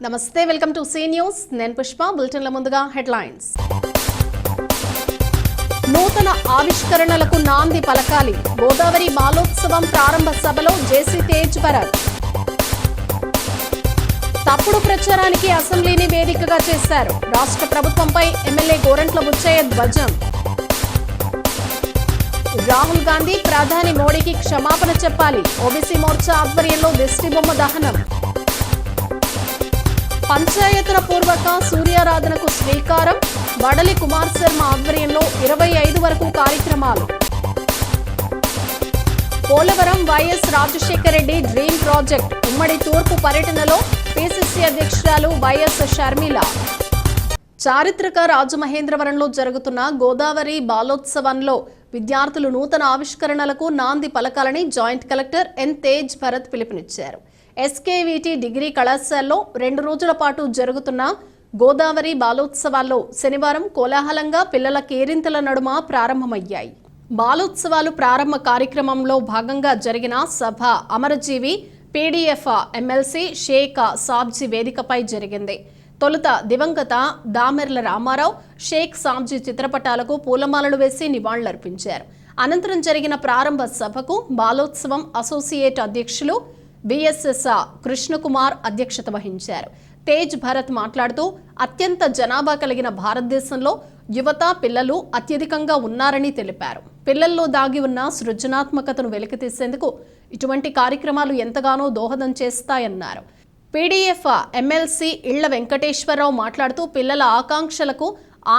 నమస్తే, welcome to see news. నేను పుష్ప. బులెటిన్ల ముందుగా హెడ్లైన్స్. నూతన ఆవిష్కరణలకు నాంది పలకాలి. గోదావరి బాలోత్సవం ప్రారంభ సభలో జేసీ తేజ్ భరత్. తప్పుడు ప్రచారానికి అసెంబ్లీని వేదికగా చేశారు. రాష్ట్ర ప్రభుత్వంపై ఎమ్మెల్యే గోరంట్ల బుచ్చయ్య ధ్వజం. రాహుల్ గాంధీ ప్రధాని మోడీకి క్షమాపణ చెప్పాలి. ఓబీసీ మోర్చా ఆధ్వర్యంలో దిష్టిబొమ్మ దహనం. పంచాయతన పూర్వక సూర్యారాధనకు శ్రీకారం. వడలి కుమార్ శర్మ ఆధ్వర్యంలో 25 వరకు కార్యక్రమాలు. Polavaram YS Rajasekhara Reddy dream project ఉమ్మడి తూర్పు పర్యటనలో పిసిసి అధ్యక్షురాలు వైఎస్ షర్మిల. చారిత్రక రాజమహేంద్రవరంలో జరుగుతున్న గోదావరి బాలోత్సవంలో విద్యార్థులు నూతన ఆవిష్కరణలకు నాంది పలకాలని joint collector N Tej Bharat పిలుపునిచ్చారు. ఎస్కేవిటి డిగ్రీ కళాశాలలో 2 రోజుల పాటు జరుగుతున్న గోదావరి బాలోత్సవాల్లో శనివారం కోలాహలంగా పిల్లల కేరింతల నడుమ ప్రారంభమయ్యాయి. బాలోత్సవాలు ప్రారంభ కార్యక్రమంలో భాగంగా జరిగిన సభ అమరజీవి పీడీఎఫ్ ఎమ్మెల్సీ షేక్ సాబ్జీ వేదికపై జరిగింది. తొలుత దివంగత దామెర్ల రామారావు, షేక్ సాబ్జీ చిత్రపటాలకు పూలమాలలు వేసి నివాళులర్పించారు. అనంతరం జరిగిన ప్రారంభ సభకు బాలోత్సవం అసోసియేట్ అధ్యక్షులు బిఎస్ఎస్ కృష్ణకుమార్ అధ్యక్షత వహించారు. తేజ్ భరత్ మాట్లాడుతూ అత్యంత జనాభా కలిగిన భారతదేశంలో యువత, పిల్లలు అత్యధికంగా ఉన్నారని తెలిపారు. పిల్లల్లో దాగి ఉన్న సృజనాత్మకతను వెలికితీసేందుకు ఇటువంటి కార్యక్రమాలు ఎంతగానో దోహదం చేస్తాయన్నారు. పీడీఎఫ్ ఎమ్మెల్సీ ఇళ్ల వెంకటేశ్వరరావు మాట్లాడుతూ పిల్లల ఆకాంక్షలకు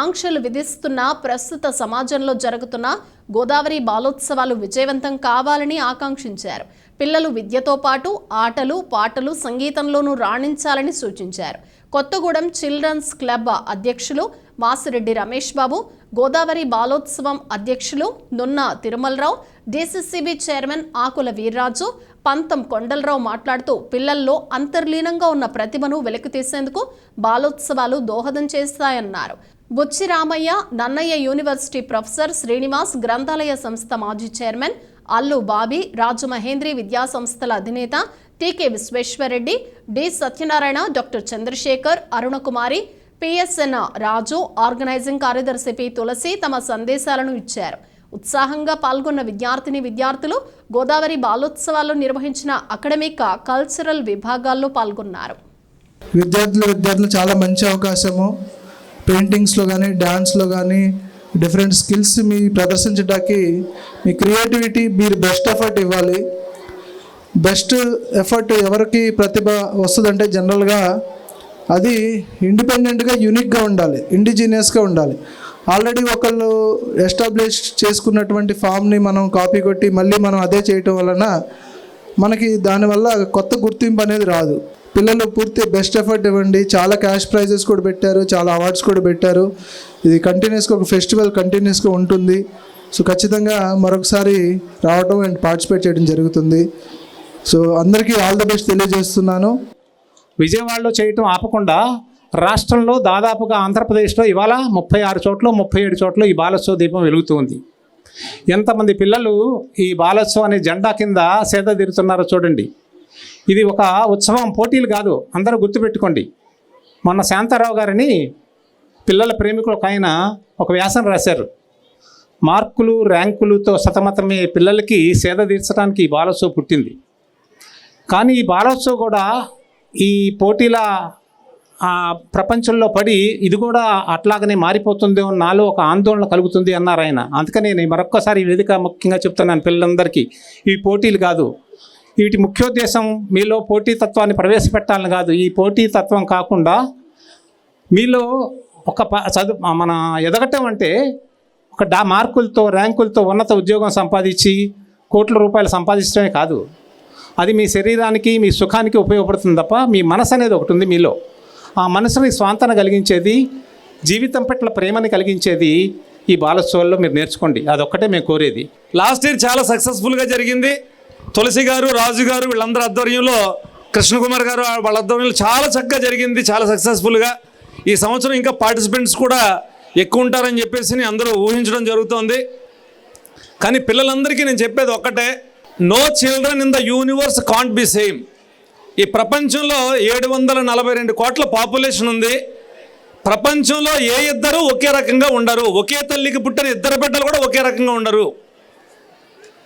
ఆంక్షలు విధిస్తున్న ప్రస్తుత సమాజంలో జరుగుతున్న గోదావరి బాలోత్సవాలు విజయవంతం కావాలని ఆకాంక్షించారు. పిల్లలు విద్యతో పాటు ఆటలు, పాటలు, సంగీతంలోనూ రాణించాలని సూచించారు. కొత్తగూడెం చిల్డ్రన్స్ క్లబ్ అధ్యక్షులు మాసిరెడ్డి రమేష్ బాబు, గోదావరి బాలోత్సవం అధ్యక్షులు నున్న తిరుమలరావు, డీసీసీబీ చైర్మన్ ఆకుల వీర్రాజు, పంతం కొండలరావు మాట్లాడుతూ పిల్లల్లో అంతర్లీనంగా ఉన్న ప్రతిభను వెలికితీసేందుకు బాలోత్సవాలు దోహదం చేస్తాయన్నారు. బుచ్చి రామయ్య, నన్నయ్య యూనివర్సిటీ ప్రొఫెసర్ శ్రీనివాస్, గ్రంథాలయ సంస్థ మాజీ చైర్మన్ అల్లు బాబీ, రాజమహేంద్రి విద్యా సంస్థల అధినేత TK Visweswara Reddy, D Satyanarayana, doctor Chandrasekhar, Arunakumari, PSN Raju, organising కార్యదర్శి పి తులసి తమ సందేశాలను ఇచ్చారు. ఉత్సాహంగా పాల్గొన్న విద్యార్థులు గోదావరి బాలోత్సవాల్లో నిర్వహించిన అకాడమిక్, కల్చరల్ విభాగాల్లో పాల్గొన్నారు. విద్యార్థులు చాలా మంచి అవకాశము. పెయింటింగ్స్లో కానీ, డ్యాన్స్లో కానీ డిఫరెంట్ స్కిల్స్ మీ ప్రదర్శించడానికి మీ క్రియేటివిటీ మీరు బెస్ట్ ఎఫర్ట్ ఇవ్వాలి. బెస్ట్ ఎఫర్ట్ ఎవరికి ప్రతిభ వస్తుందంటే జనరల్గా అది ఇండిపెండెంట్గా, యూనిక్గా ఉండాలి, ఇండిజినియస్గా ఉండాలి. ఆల్రెడీ ఒకళ్ళు ఎస్టాబ్లిష్ చేసుకున్నటువంటి ఫామ్ని మనం కాపీ కొట్టి మళ్ళీ మనం అదే చేయటం వలన మనకి దానివల్ల కొత్త గుర్తింపు అనేది రాదు. పిల్లలు పూర్తి బెస్ట్ ఎఫర్ట్ ఇవ్వండి. చాలా క్యాష్ ప్రైజెస్ కూడా పెట్టారు, చాలా అవార్డ్స్ కూడా పెట్టారు. ఇది కంటిన్యూస్గా ఒక ఫెస్టివల్ కంటిన్యూస్గా ఉంటుంది. సో ఖచ్చితంగా మరొకసారి రావడం అండ్ పార్టిసిపేట్ చేయడం జరుగుతుంది. సో అందరికీ ఆల్ ద బెస్ట్ తెలియజేస్తున్నాను. విజయవాడలో చేయటం ఆపకుండా రాష్ట్రంలో దాదాపుగా ఆంధ్రప్రదేశ్లో ఇవాళ 36 చోట్ల 37 చోట్ల ఈ బాలోత్సవ దీపం వెలుగుతూ ఉంది. ఎంతమంది పిల్లలు ఈ బాలోత్సవం అనే జెండా కింద సేద తీరుతున్నారో చూడండి. ఇది ఒక ఉత్సవం, పోటీలు కాదు. అందరూ గుర్తుపెట్టుకోండి. మొన్న శాంతారావు గారని పిల్లల ప్రేమికులు ఒక ఆయన ఒక వ్యాసం రాశారు. మార్కులు, ర్యాంకులతో సతమతమే పిల్లలకి సేద తీర్చడానికి ఈ బాలోత్సవం పుట్టింది. కానీ ఈ బాలోత్సవం కూడా ఈ పోటీల ప్రపంచంలో పడి ఇది కూడా అట్లాగనే మారిపోతుంది నాలో ఒక ఆందోళన కలుగుతుంది అన్నారు ఆయన. అందుకని నేను మరొక్కసారి ఈ వేదిక ముఖ్యంగా చెప్తున్నాను పిల్లలందరికీ, ఈ పోటీలు కాదు, వీటి ముఖ్యోద్దేశం మీలో పోటీతత్వాన్ని ప్రవేశపెట్టాలని కాదు. ఈ పోటీతత్వం కాకుండా మీలో ఒక మన ఎదగటం అంటే ఒక మార్కులతో, ర్యాంకులతో ఉన్నత ఉద్యోగం సంపాదించి కోట్ల రూపాయలు సంపాదించడమే కాదు. అది మీ శరీరానికి, మీ సుఖానికి ఉపయోగపడుతుంది తప్ప మీ మనసు అనేది ఒకటి ఉంది మీలో. ఆ మనసుని స్వాంతన కలిగించేది, జీవితం పట్ల ప్రేమని కలిగించేది ఈ బాలోత్సవాల్లో మీరు నేర్చుకోండి. అదొక్కటే మేము కోరేది. లాస్ట్ ఇయర్ చాలా సక్సెస్ఫుల్గా జరిగింది. తులసి గారు, రాజు గారు వీళ్ళందరి ఆధ్వర్యంలో, కృష్ణకుమార్ గారు వాళ్ళ ఆధ్వర్యంలో చాలా చక్కగా జరిగింది, చాలా సక్సెస్ఫుల్గా. ఈ సంవత్సరం ఇంకా పార్టిసిపెంట్స్ కూడా ఎక్కువ ఉంటారని చెప్పేసి అందరూ ఊహించడం జరుగుతోంది. కానీ పిల్లలందరికీ నేను చెప్పేది ఒక్కటే, no children in the universe can't be same. ఈ ప్రపంచంలో 742 కోట్ల పాపులేషన్ ఉంది. ప్రపంచంలో ఏ ఇద్దరు ఒకే రకంగా ఉండరు. ఒకే తల్లికి పుట్టిన ఇద్దరు బిడ్డలు కూడా ఒకే రకంగా ఉండరు.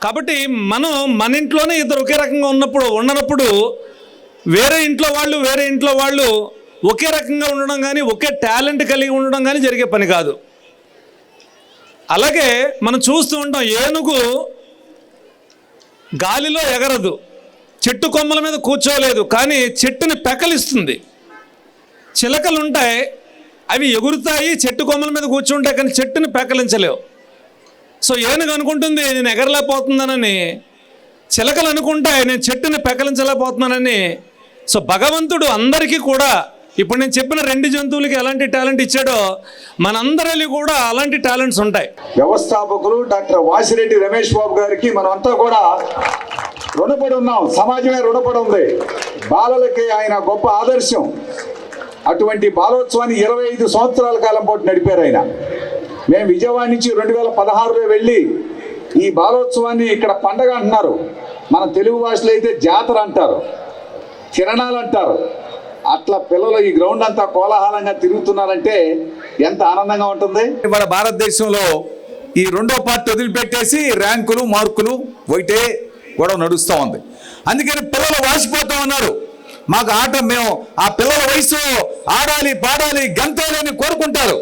కాబట్టి మన ఇంట్లోనే ఇద్దరు ఒకే రకంగా ఉండనప్పుడు వేరే ఇంట్లో వాళ్ళు ఒకే రకంగా ఉండడం కానీ ఒకే టాలెంట్ కలిగి ఉండడం కానీ జరిగే పని కాదు. అలాగే మనం చూస్తూ ఉంటాం, ఏనుగు గాలిలో ఎగరదు, చెట్టు కొమ్మల మీద కూర్చోలేదు, కానీ చెట్టుని పెకలిస్తుంది. చిలకలు ఉంటాయి, అవి ఎగురుతాయి, చెట్టు కొమ్మల మీద కూర్చుంటాయి, కానీ చెట్టుని పెకలించలేవు. సో ఏనుగు అనుకుంటుంది నేను ఎగరలేకపోతున్నానని, చిలకలు అనుకుంటాయి నేను చెట్టుని పెకలించలేకపోతున్నానని. సో భగవంతుడు అందరికీ కూడా ఇప్పుడు నేను చెప్పిన 2 జంతువులకి ఎలాంటి టాలెంట్ ఇచ్చాడో మనందరిలో కూడా అలాంటి టాలెంట్స్ ఉంటాయి. వ్యవస్థాపకులు డాక్టర్ వాసిరెడ్డి రమేష్ బాబు గారికి మనం అంతా కూడా రుణపడి ఉన్నాం. సమాజమే రుణపడి ఉంది. బాలలకి ఆయన గొప్ప ఆదర్శం. అటువంటి బాలోత్సవాన్ని 25 సంవత్సరాల కాలం పాటు నడిపారు ఆయన. మేము విజయవాడ నుంచి 2016లో వెళ్ళి ఈ బాలోత్సవాన్ని ఇక్కడ పండగ అంటున్నారు. మన తెలుగు భాషలో అయితే జాతర అంటారు, తిరణాలు అంటారు. అట్లా పిల్లలు ఈ గ్రౌండ్ అంతా కోలాహలంగా తిరుగుతున్నారంటే ఎంత ఆనందంగా ఉంటుంది. మన భారతదేశంలో ఈ 2వ పార్ట్ వదిలిపెట్టేసి ర్యాంకులు మార్కులు ఒకటే గొడవ నడుస్తూ ఉంది. అందుకని పిల్లలు వాసిపోతూ ఉన్నారు. మాకు ఆట, మేము ఆ పిల్లల వయసు ఆడాలి, పాడాలి, గంతాలని కోరుకుంటారు.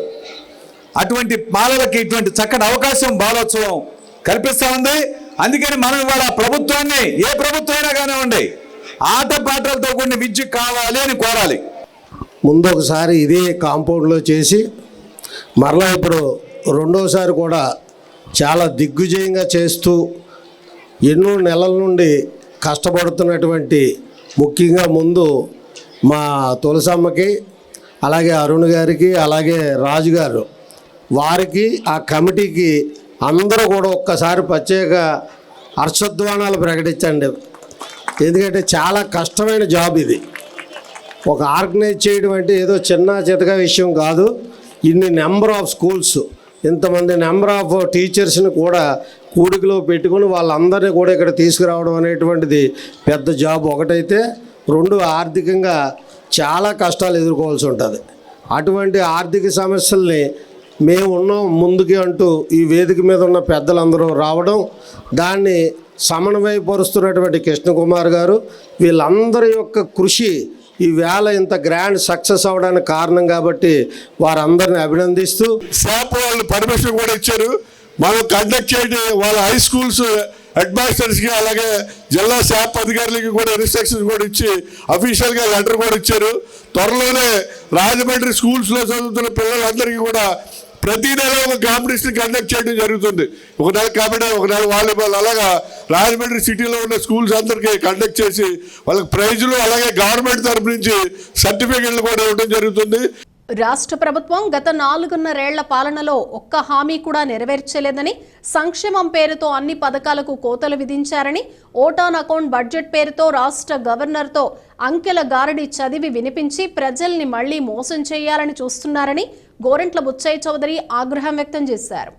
అటువంటి బాలలకి ఇటువంటి చక్కటి అవకాశం బాలోత్సవం కల్పిస్తూ ఉంది. అందుకని మనం ఇవాళ ప్రభుత్వాన్ని, ఏ ప్రభుత్వం అయినా కానివ్వండి, ఆట పాటలతో కూడిన విద్య కావాలి అని కోరాలి. ముందు ఒకసారి ఇదే కాంపౌండ్లో చేసి మరలా ఇప్పుడు 2వసారి కూడా చాలా దిగ్విజయంగా చేస్తూ ఎన్నో నెలల నుండి కష్టపడుతున్నటువంటి, ముఖ్యంగా ముందు మా తులసమ్మకి, అలాగే అరుణ్ గారికి, అలాగే రాజు గారు వారికి, ఆ కమిటీకి అందరూ కూడా ఒక్కసారి ప్రత్యేక హర్షధ్వానాలు ప్రకటించండి. ఎందుకంటే చాలా కష్టమైన జాబ్ ఇది. ఒక ఆర్గనైజ్ చేయడం అంటే ఏదో చిన్న చితక విషయం కాదు. ఇన్ని నెంబర్ ఆఫ్ స్కూల్స్, ఇంతమంది నెంబర్ ఆఫ్ టీచర్స్ని కూడా కూడికలో పెట్టుకుని వాళ్ళందరినీ కూడా ఇక్కడ తీసుకురావడం అనేటువంటిది పెద్ద జాబ్ ఒకటైతే, 2 ఆర్థికంగా చాలా కష్టాలు ఎదుర్కోవాల్సి ఉంటుంది. అటువంటి ఆర్థిక సమస్యల్ని మేము ఉన్నాం ముందుకి అంటూ ఈ వేదిక మీద ఉన్న పెద్దలందరూ రావడం, దాన్ని సమన్వయపరుస్తున్నటువంటి కృష్ణకుమార్ గారు, వీళ్ళందరి యొక్క కృషి ఈ వేళ ఇంత గ్రాండ్ సక్సెస్ అవ్వడానికి కారణం. కాబట్టి వారందరిని అభినందిస్తూ శాప్ వాళ్ళు పర్మిషన్ కూడా ఇచ్చారు. మనం కండక్ట్ చేయడం వాళ్ళ హై స్కూల్స్ హెడ్ మాస్టర్స్కి, అలాగే జిల్లా శాప్ అధికారులకి కూడా ఇన్స్ట్రక్షన్స్ కూడా ఇచ్చి అఫీషియల్గా లెటర్ కూడా ఇచ్చారు. త్వరలోనే రాజమండ్రి స్కూల్స్లో చదువుతున్న పిల్లలందరికీ కూడా ప్రతి నెల ఒక కాంపిటీషన్ కండక్ట్ చేయడం జరుగుతుంది. ఒక నెల కబడ్డీ, ఒక నెల వాలీబాల్, అలాగా రాజమండ్రి సిటీలో ఉన్న స్కూల్స్ అందరికీ కండక్ట్ చేసి వాళ్ళకి ప్రైజులు, అలాగే గవర్నమెంట్ తరఫు నుంచి సర్టిఫికెట్లు కూడా ఇవ్వడం జరుగుతుంది. రాష్ట్ర ప్రభుత్వం గత 4.5 పాలనలో ఒక్క హామీ కూడా నెరవేర్చలేదని, సంక్షేమం పేరుతో అన్ని పథకాలకు కోతలు విధించారని, ఓటాన్ అకౌంట్ బడ్జెట్ పేరుతో రాష్ట్ర గవర్నర్తో అంకెల గారడి చదివి వినిపించి ప్రజల్ని మళ్లీ మోసం చేయాలని చూస్తున్నారని గోరంట్ల బుచ్చయ్య చౌదరి ఆగ్రహం వ్యక్తం చేశారు.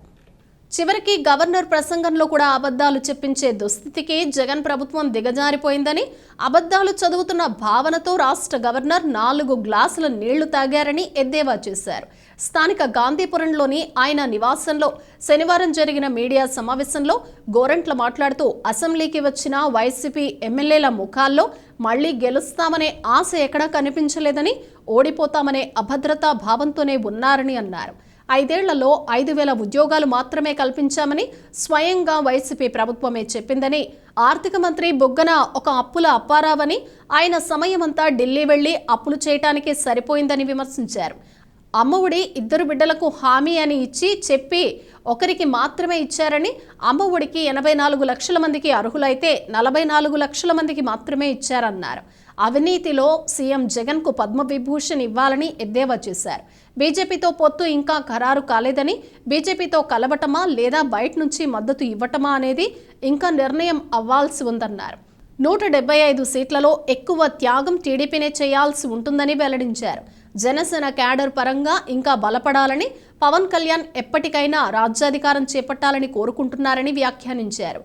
చివరికి గవర్నర్ ప్రసంగంలో కూడా అబద్ధాలు చెప్పించే దుస్థితికి జగన్ ప్రభుత్వం దిగజారిపోయిందని, అబద్ధాలు చదువుతున్న భావనతో రాష్ట్ర గవర్నర్ 4 గ్లాసుల నీళ్లు తాగారని ఎద్దేవా చేశారు. స్థానిక గాంధీపురంలోని ఆయన నివాసంలో శనివారం జరిగిన మీడియా సమావేశంలో గోరంట్ల మాట్లాడుతూ, అసెంబ్లీకి వచ్చిన వైసీపీ ఎమ్మెల్యేల ముఖాల్లో మళ్లీ గెలుస్తామనే ఆశ ఎక్కడా కనిపించలేదని, ఓడిపోతామనే అభద్రతా భావంతోనే ఉన్నారని అన్నారు. 5 ఏళ్లలో 5,000 ఉద్యోగాలు మాత్రమే కల్పించామని స్వయంగా వైసీపీ ప్రభుత్వమే చెప్పిందని, ఆర్థిక మంత్రి బుగ్గన ఒక అప్పుల అప్పారావని, ఆయన సమయమంతా ఢిల్లీ వెళ్లి అప్పులు చేయటానికే సరిపోయిందని విమర్శించారు. అమ్మఒడి 2 బిడ్డలకు హామీ అని ఇచ్చి చెప్పి ఒకరికి మాత్రమే ఇచ్చారని, అమ్మఒడికి 84 లక్షల మందికి అర్హులైతే 44 లక్షల మందికి మాత్రమే ఇచ్చారన్నారు. అవినీతిలో సీఎం జగన్కు పద్మవిభూషణ్ ఇవ్వాలని ఎద్దేవా చేశారు. బీజేపీతో పొత్తు ఇంకా ఖరారు కాలేదని, బీజేపీతో కలవటమా లేదా బయట నుంచి మద్దతు ఇవ్వటమా అనేది ఇంకా నిర్ణయం అవ్వాల్సి ఉందన్నారు. 175 సీట్లలో ఎక్కువ త్యాగం టీడీపీనే చేయాల్సి ఉంటుందని వెల్లడించారు. జనసేన క్యాడర్ పరంగా ఇంకా బలపడాలని, పవన్ కళ్యాణ్ ఎప్పటికైనా రాజ్యాధికారం చేపట్టాలని కోరుకుంటున్నారని వ్యాఖ్యానించారు.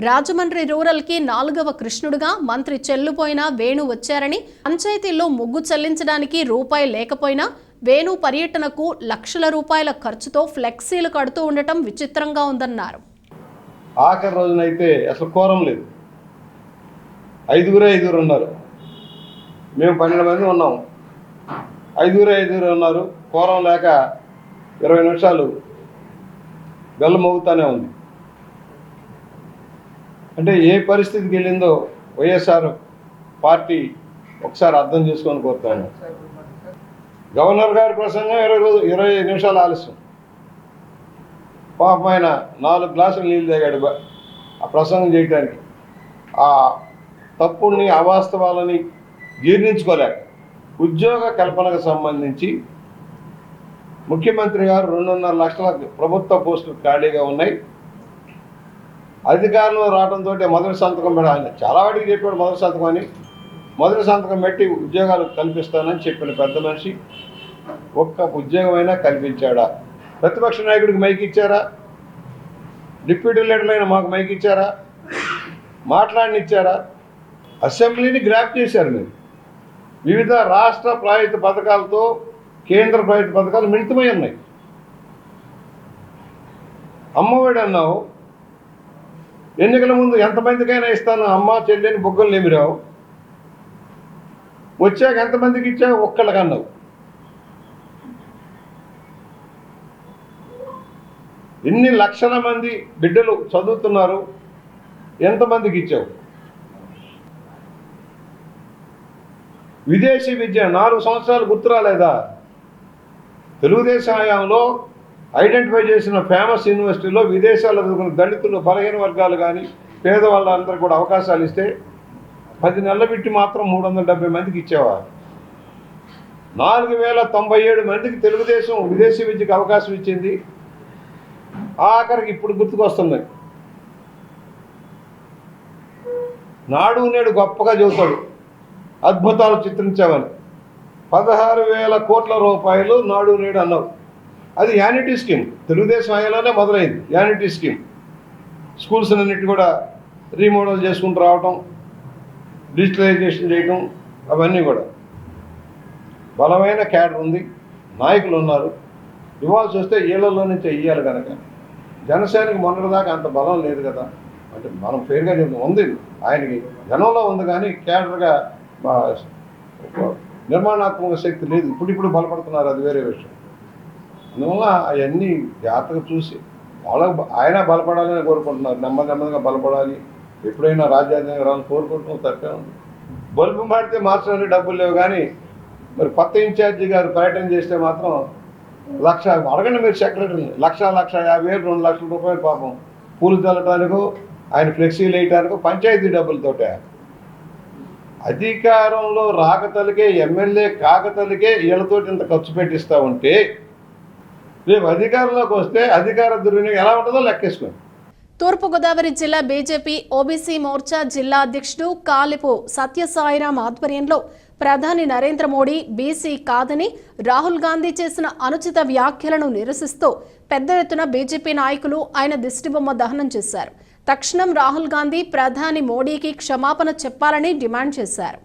రాజమండ్రి రూరల్కి 4వ కృష్ణుడుగా మంత్రి చెల్లుపోయిన వేణు వచ్చారని, పంచాయతీల్లో ముగ్గు చెల్లించడానికి రూపాయి లేకపోయినా వేణు పర్యటనకు లక్షల రూపాయల ఖర్చుతో ఫ్లెక్సీలు కడుతూ ఉండటం విచిత్రంగా ఉందన్నారు. ఆఖరి రోజునైతే అసలు కోరం లేదు, 5 ఉన్నారు. మేము 12 మంది ఉన్నాం, 5 ఉన్నారు. కోరం లేక 20 నిమిషాలు బెల్ల మోగుతానే ఉంది. అంటే ఏ పరిస్థితికి వెళ్ళిందో వైఎస్ఆర్ పార్టీ ఒకసారి అర్థం చేసుకొని కోరుతాను. గవర్నర్ గారి ప్రసంగం 20 నిమిషాలు ఆలస్యం. పాపం ఆయన 4 గ్లాసులు నీళ్ళు తాగాడు ఆ ప్రసంగం చేయడానికి. ఆ తప్పుల్ని అవాస్తవాలని జీర్ణించుకోలేక ఉద్యోగ కల్పనకు సంబంధించి ముఖ్యమంత్రి గారు 2.5 లక్షల ప్రభుత్వ పోస్టులు ఖాళీగా ఉన్నాయి, అధికారంలో రావడంతో మొదటి సంతకం పెట్టాలి. చాలా వాటికి చెప్పాడు మొదటి సంతకం అని. మొదటి సంతకం పెట్టి ఉద్యోగాలు కల్పిస్తానని చెప్పిన పెద్ద మనిషి ఒక్క ఉద్యోగమైనా కల్పించాడా? ప్రతిపక్ష నాయకుడికి మైక్ ఇచ్చారా? డిప్యూటీ లీడర్లైన మాకు మైక్ ఇచ్చారా? మాట్లాడనిచ్చారా? అసెంబ్లీని గ్రాప్ చేశారు మీరు. వివిధ రాష్ట్ర ప్రాయుత పథకాలతో కేంద్ర ప్రాయుత పథకాలు మిళితమై ఉన్నాయి. అమ్మఒడి అన్నావు, ఎన్నికల ముందు ఎంతమందికైనా ఇస్తాను అమ్మ చెల్లెని బొగ్గలు లేమిరావు, వచ్చాక ఎంతమందికి ఇచ్చావు? ఒక్కళ్ళకన్నావు. ఎన్ని లక్షల మంది బిడ్డలు చదువుతున్నారు, ఎంతమందికి ఇచ్చావు? విదేశీ విద్య 4 సంవత్సరాలు గుర్తు రాలేదా? తెలుగుదేశం హయాంలో ఐడెంటిఫై చేసిన ఫేమస్ యూనివర్సిటీలో విదేశాల్లో చదువుకున్న దళితులు, బలహీన వర్గాలు కానీ పేదవాళ్ళందరూ కూడా అవకాశాలు ఇస్తే 10 నెలల బిట్టి మాత్రం 370 మందికి ఇచ్చేవా? 4097 మందికి తెలుగుదేశం విదేశీ విద్యకు అవకాశం ఇచ్చింది. ఆఖరికి ఇప్పుడు గుర్తుకొస్తుంది. నాడు నేడు గొప్పగా చెబుతాడు, అద్భుతాలు చిత్రించావని. 16,000 కోట్ల రూపాయలు నాడు నేడు అన్నావు. అది యానిటీ స్కీమ్, తెలుగుదేశం హయాంలోనే మొదలైంది యానిటీ స్కీమ్. స్కూల్స్ అన్నిటి కూడా రీమోడల్ చేసుకుంటూ రావటం, డిజిటలైజేషన్ చేయటం, అవన్నీ కూడా. బలమైన క్యాడర్ ఉంది, నాయకులు ఉన్నారు. ఇవ్వాల్సి వస్తే ఏళ్లలో నుంచే ఇవ్వాలి కనుక. జనసేనకి మొన్నటిదాకా అంత బలం లేదు కదా, అంటే మనం ఫేర్గా చెప్తాం, ఉంది ఆయనకి జనంలో ఉంది కానీ క్యాడర్గా నిర్మాణాత్మక శక్తి లేదు. ఇప్పుడు బలపడుతున్నారు, అది వేరే విషయం. అందువల్ల అవన్నీ జాగ్రత్తగా చూసి వాళ్ళకు ఆయన బలపడాలని కోరుకుంటున్నారు. నెమ్మదిగా బలపడాలి, ఎప్పుడైనా రాజ్యాధికారం రావాలని కోరుకుంటున్నాం, తప్పే ఉంది. బల్బు మారితే మార్చడానికి డబ్బులు లేవు కానీ మరి కొత్త ఇన్ఛార్జి గారు పర్యటన చేస్తే మాత్రం లక్ష అడగండి మీరు సెక్రటరీని, 1,50,000 2 లక్షల రూపాయలు పాపం పూలు చల్లటానికో ఆయన ఫ్లెక్సీలు వేయటానికో పంచాయతీ డబ్బులతోటే. అధికారంలో రాకతలకే, ఎమ్మెల్యే కాకతలకే వీళ్ళతోటి ఇంత ఖర్చు పెట్టిస్తూ ఉంటే రేపు అధికారంలోకి వస్తే అధికార దుర్వినియోగం ఎలా ఉంటుందో లెక్కేసుకోండి. తూర్పుగోదావరి జిల్లా బీజేపీ ఓబీసీ మోర్చా జిల్లా అధ్యక్షుడు కాలిపు సత్యసాయిరాం ఆధ్వర్యంలో ప్రధాని నరేంద్ర మోడీ బీసీ కాదని రాహుల్ గాంధీ చేసిన అనుచిత వ్యాఖ్యలను నిరసిస్తూ పెద్ద ఎత్తున బీజేపీ నాయకులు ఆయన దిష్టిబొమ్మ దహనం చేశారు. తక్షణం రాహుల్ గాంధీ ప్రధాని మోడీకి క్షమాపణ చెప్పాలని డిమాండ్ చేశారు.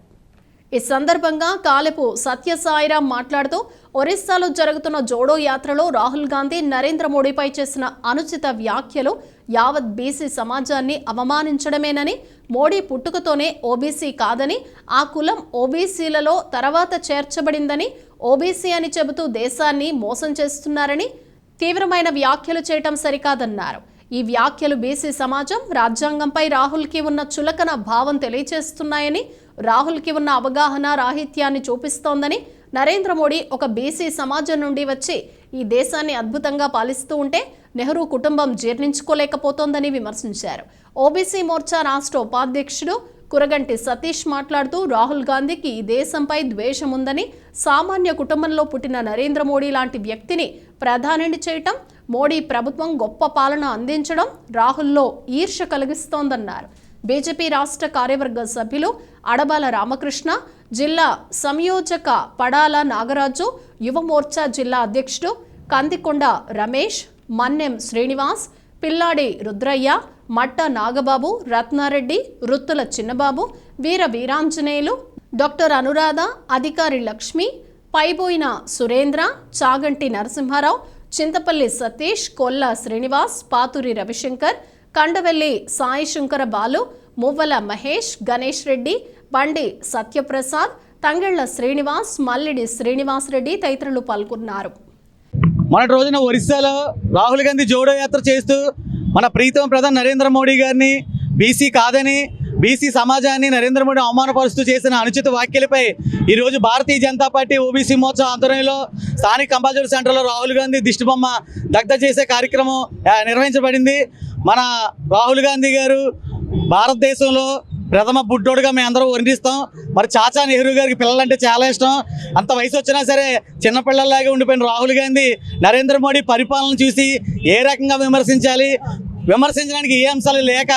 ఈ సందర్భంగా కాలిపు సత్యసాయిరాం మాట్లాడుతూ ఒరిస్సాలో జరుగుతున్న జోడో యాత్రలో రాహుల్ గాంధీ నరేంద్ర మోడీపై చేసిన అనుచిత వ్యాఖ్యలు యావత్ బీసీ సమాజాన్ని అవమానించడమేనని, మోడీ పుట్టుకతోనే ఓబీసీ కాదని, ఆ కులం ఓబీసీలలో తర్వాత చేర్చబడిందని, ఓబీసీ అని చెబుతూ దేశాన్ని మోసం చేస్తున్నారని తీవ్రమైన వ్యాఖ్యలు చేయటం సరికాదన్నారు. ఈ వ్యాఖ్యలు బీసీ సమాజం, రాజ్యాంగంపై రాహుల్కి ఉన్న చులకన భావం తెలియజేస్తున్నాయని, రాహుల్కి ఉన్న అవగాహన రాహిత్యాన్ని చూపిస్తోందని, నరేంద్ర మోడీ ఒక బీసీ సమాజం నుండి వచ్చి ఈ దేశాన్ని అద్భుతంగా పాలిస్తూ ఉంటే నెహ్రూ కుటుంబం జీర్ణించుకోలేకపోతోందని విమర్శించారు. ఓబీసీ మోర్చా రాష్ట్ర ఉపాధ్యక్షుడు కురగంటి సతీష్ మాట్లాడుతూ రాహుల్ గాంధీకి ఈ దేశంపై ద్వేషం ఉందని, సామాన్య కుటుంబంలో పుట్టిన నరేంద్ర మోడీ లాంటి వ్యక్తిని ప్రధానిని చేయటం, మోడీ ప్రభుత్వం గొప్ప పాలన అందించడం రాహుల్లో ఈర్ష్య కలిగిస్తోందన్నారు. బీజేపీ రాష్ట్ర కార్యవర్గ సభ్యులు అడబాల రామకృష్ణ, జిల్లా సంయోజక పడాల నాగరాజు, యువ మోర్చా జిల్లా అధ్యక్షుడు కందికొండ రమేష్, మన్నెం శ్రీనివాస్, పిల్లాడి రుద్రయ్య, మట్ట నాగబాబు, రత్నారెడ్డి, రుత్తుల చిన్నబాబు, వీర వీరాంజనేయులు, డాక్టర్ అనురాధ, అధికారి లక్ష్మి, పైబోయిన సురేంద్ర, చాగంటి నరసింహారావు, చింతపల్లి సతీష్, కొల్ల శ్రీనివాస్, పాతూరి రవిశంకర్, కండవెల్లి సాయి శంకర బాలు, మువ్వల మహేష్, గణేష్ రెడ్డి, బండి సత్యప్రసాద్, తంగెళ్ల శ్రీనివాస్, మల్లిడి శ్రీనివాస్ రెడ్డి తదితరులు పాల్గొన్నారు. మొన్నటి రోజున ఒరిస్సాలో రాహుల్ గాంధీ జోడో యాత్ర చేస్తూ మన ప్రీతం ప్రధాని నరేంద్ర మోడీ గారిని బీసీ కాదని, బీసీ సమాజాన్ని నరేంద్ర మోడీ అవమానపరుస్తూ చేసిన అనుచిత వ్యాఖ్యలపై ఈరోజు భారతీయ జనతా పార్టీ ఓబీసీ మోర్చా ఆధ్వర్యంలో స్థానిక కంపల్సరీ సెంటర్లో రాహుల్ గాంధీ దిష్టిబొమ్మ దగ్ధ చేసే కార్యక్రమం నిర్వహించబడింది. మన రాహుల్ గాంధీ గారు భారతదేశంలో ప్రథమ బుడ్డోడుగా మేము అందరూ వర్ణిస్తాం. మరి చాచా నెహ్రూ గారికి పిల్లలంటే చాలా ఇష్టం. అంత వయసు వచ్చినా సరే చిన్నపిల్లల్లాగే ఉండిపోయిన రాహుల్ గాంధీ నరేంద్ర మోడీ పరిపాలన చూసి ఏ రకంగా విమర్శించడానికి ఏ అంశాలు లేక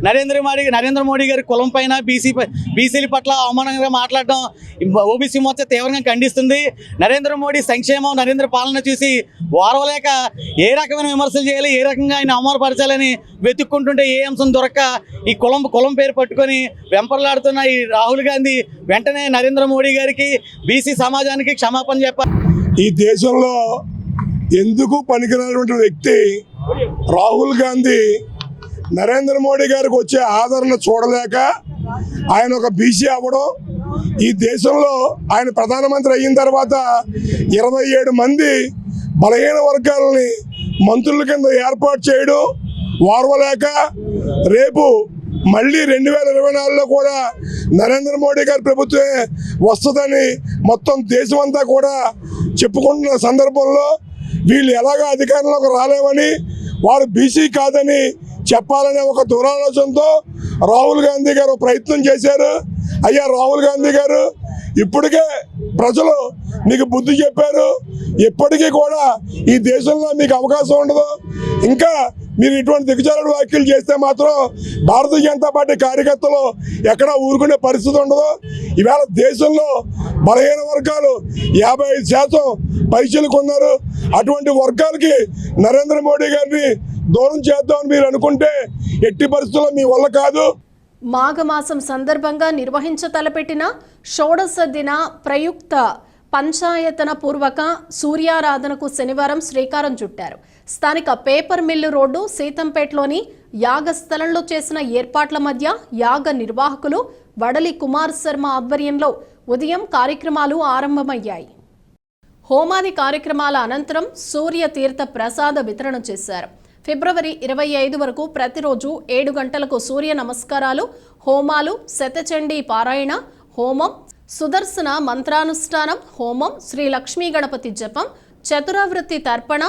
నరేంద్ర మోడీ గారి కులం పైన బీసీల పట్ల అవమానంగా మాట్లాడడం ఓబీసీ మోర్చా తీవ్రంగా ఖండిస్తుంది. నరేంద్ర మోడీ సంక్షేమం, నరేంద్ర పాలన చూసి వారవలేక ఏ రకమైన విమర్శలు చేయాలి, ఏ రకంగా ఆయన అవమానపరచాలని వెతుక్కుంటుంటే ఏ అంశం దొరక్క ఈ కులం పేరు పట్టుకొని వెంపర్లాడుతున్న ఈ రాహుల్ గాంధీ వెంటనే నరేంద్ర మోడీ గారికి, బీసీ సమాజానికి క్షమాపణ చెప్పాలి. ఈ దేశంలో ఎందుకు పనికిరానటువంటి వ్యక్తి రాహుల్ గాంధీ నరేంద్ర మోడీ గారికి వచ్చే ఆదరణ చూడలేక ఆయన ఒక బీసీ అవ్వడం, ఈ దేశంలో ఆయన ప్రధానమంత్రి అయిన తర్వాత 27 మంది బలహీన వర్గాలని మంత్రుల కింద ఏర్పాటు చేయడం వారవలేక రేపు మళ్ళీ 2024లో కూడా నరేంద్ర మోడీ గారి ప్రభుత్వమే వస్తుందని మొత్తం దేశమంతా కూడా చెప్పుకుంటున్న సందర్భంలో వీళ్ళు ఎలాగ అధికారంలోకి రాలేమని, వారు బీసీ కాదని చెప్పాలనే ఒక దురాలోచనతో రాహుల్ గాంధీ గారు ప్రయత్నం చేశారు. అయ్యా రాహుల్ గాంధీ గారు, ఇప్పటికే ప్రజలు మీకు బుద్ధి చెప్పారు. ఎప్పటికీ కూడా ఈ దేశంలో మీకు అవకాశం ఉండదు. ఇంకా మీరు ఇటువంటి దిగజారుడు వ్యాఖ్యలు చేస్తే మాత్రం భారతీయ జనతా పార్టీ కార్యకర్తలు ఎక్కడా ఊరుకునే పరిస్థితి ఉండదు. ఈవేళ దేశంలో బలహీన వర్గాలు 55% పైసలకు ఉన్నారు. అటువంటి వర్గాలకి నరేంద్ర మోడీ గారిని దూరం చేద్దామని మీరు అనుకుంటే ఎట్టి పరిస్థితుల్లో మీ వల్ల కాదు. మాఘమాసం సందర్భంగా నిర్వహించతలపెట్టిన షోడశ దిన ప్రయుక్త పంచాయతన పూర్వక సూర్యారాధనకు శనివారం శ్రీకారం చుట్టారు. స్థానిక పేపర్ మిల్లు రోడ్డు సీతంపేటలోని యాగ స్థలంలో చేసిన ఏర్పాట్ల మధ్య యాగ నిర్వాహకులు వడలి కుమార్ శర్మ ఆధ్వర్యంలో ఉదయం కార్యక్రమాలు ఆరంభమయ్యాయి. హోమాది కార్యక్రమాల అనంతరం సూర్య తీర్థ ప్రసాద వితరణ చేశారు. ఫిబ్రవరి 25 వరకు ప్రతిరోజు 7 గంటలకు సూర్య నమస్కారాలు, హోమాలు, శతచండీ పారాయణ, హోమం, సుదర్శన మంత్రానుష్ఠానం, హోమం, శ్రీ లక్ష్మీ గణపతి జపం, చతురావృత్తి తర్పణ,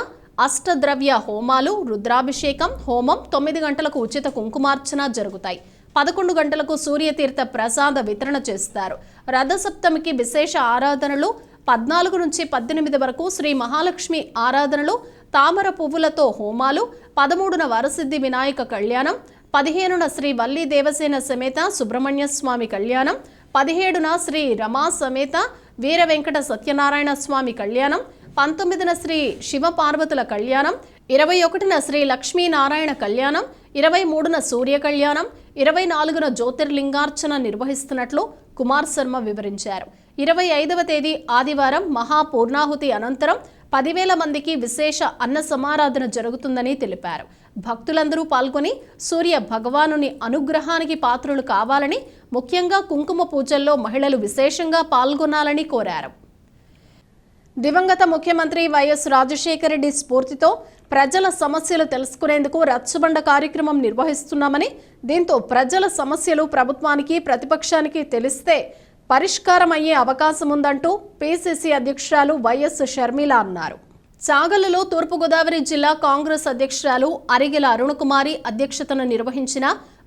అష్టద్రవ్య హోమాలు, రుద్రాభిషేకం, హోమం, 9 గంటలకు ఉచిత కుంకుమార్చన జరుగుతాయి. 11 గంటలకు సూర్యతీర్థ ప్రసాద వితరణ చేస్తారు. రథసప్తమికి విశేష ఆరాధనలు, 14 నుంచి 18 వరకు శ్రీ మహాలక్ష్మి ఆరాధనలు, తామర పువ్వులతో హోమాలు, 13న వరసిద్ధి వినాయక కళ్యాణం, 15న శ్రీ వల్లి దేవసేన సమేత సుబ్రహ్మణ్య స్వామి కళ్యాణం, 17న శ్రీ రమా సమేత వీర వెంకట సత్యనారాయణ స్వామి కళ్యాణం, 19న శ్రీ శివపార్వతుల కళ్యాణం, 21న శ్రీ లక్ష్మీనారాయణ కళ్యాణం, 23న సూర్య కళ్యాణం, 24న జ్యోతిర్లింగార్చన నిర్వహిస్తున్నట్లు కుమార్ శర్మ వివరించారు. 25వ తేదీ ఆదివారం మహాపూర్ణాహుతి అనంతరం 10,000 మందికి విశేష అన్న సమారాధన జరుగుతుందని తెలిపారు. భక్తులందరూ పాల్గొని సూర్య భగవానుని అనుగ్రహానికి పాత్రులు కావాలని, ముఖ్యంగా కుంకుమ పూజల్లో మహిళలు విశేషంగా పాల్గొనాలని కోరారు. దివంగత ముఖ్యమంత్రి వైఎస్ రాజశేఖర రెడ్డి స్ఫూర్తితో ప్రజల సమస్యలు తెలుసుకునేందుకు రచ్చబండ కార్యక్రమం నిర్వహిస్తున్నామని, దీంతో ప్రజల సమస్యలు ప్రభుత్వానికి, ప్రతిపక్షానికి తెలిస్తే పరిష్కారం అయ్యే అవకాశం ఉందంటూ పిసిసి అధ్యక్షురాలు వైఎస్ షర్మిల అన్నారు. చాగల్లులో తూర్పుగోదావరి జిల్లా కాంగ్రెస్ అధ్యక్షురాలు అరిగెల అరుణకుమారి అధ్యక్షతన నిర్వహించిన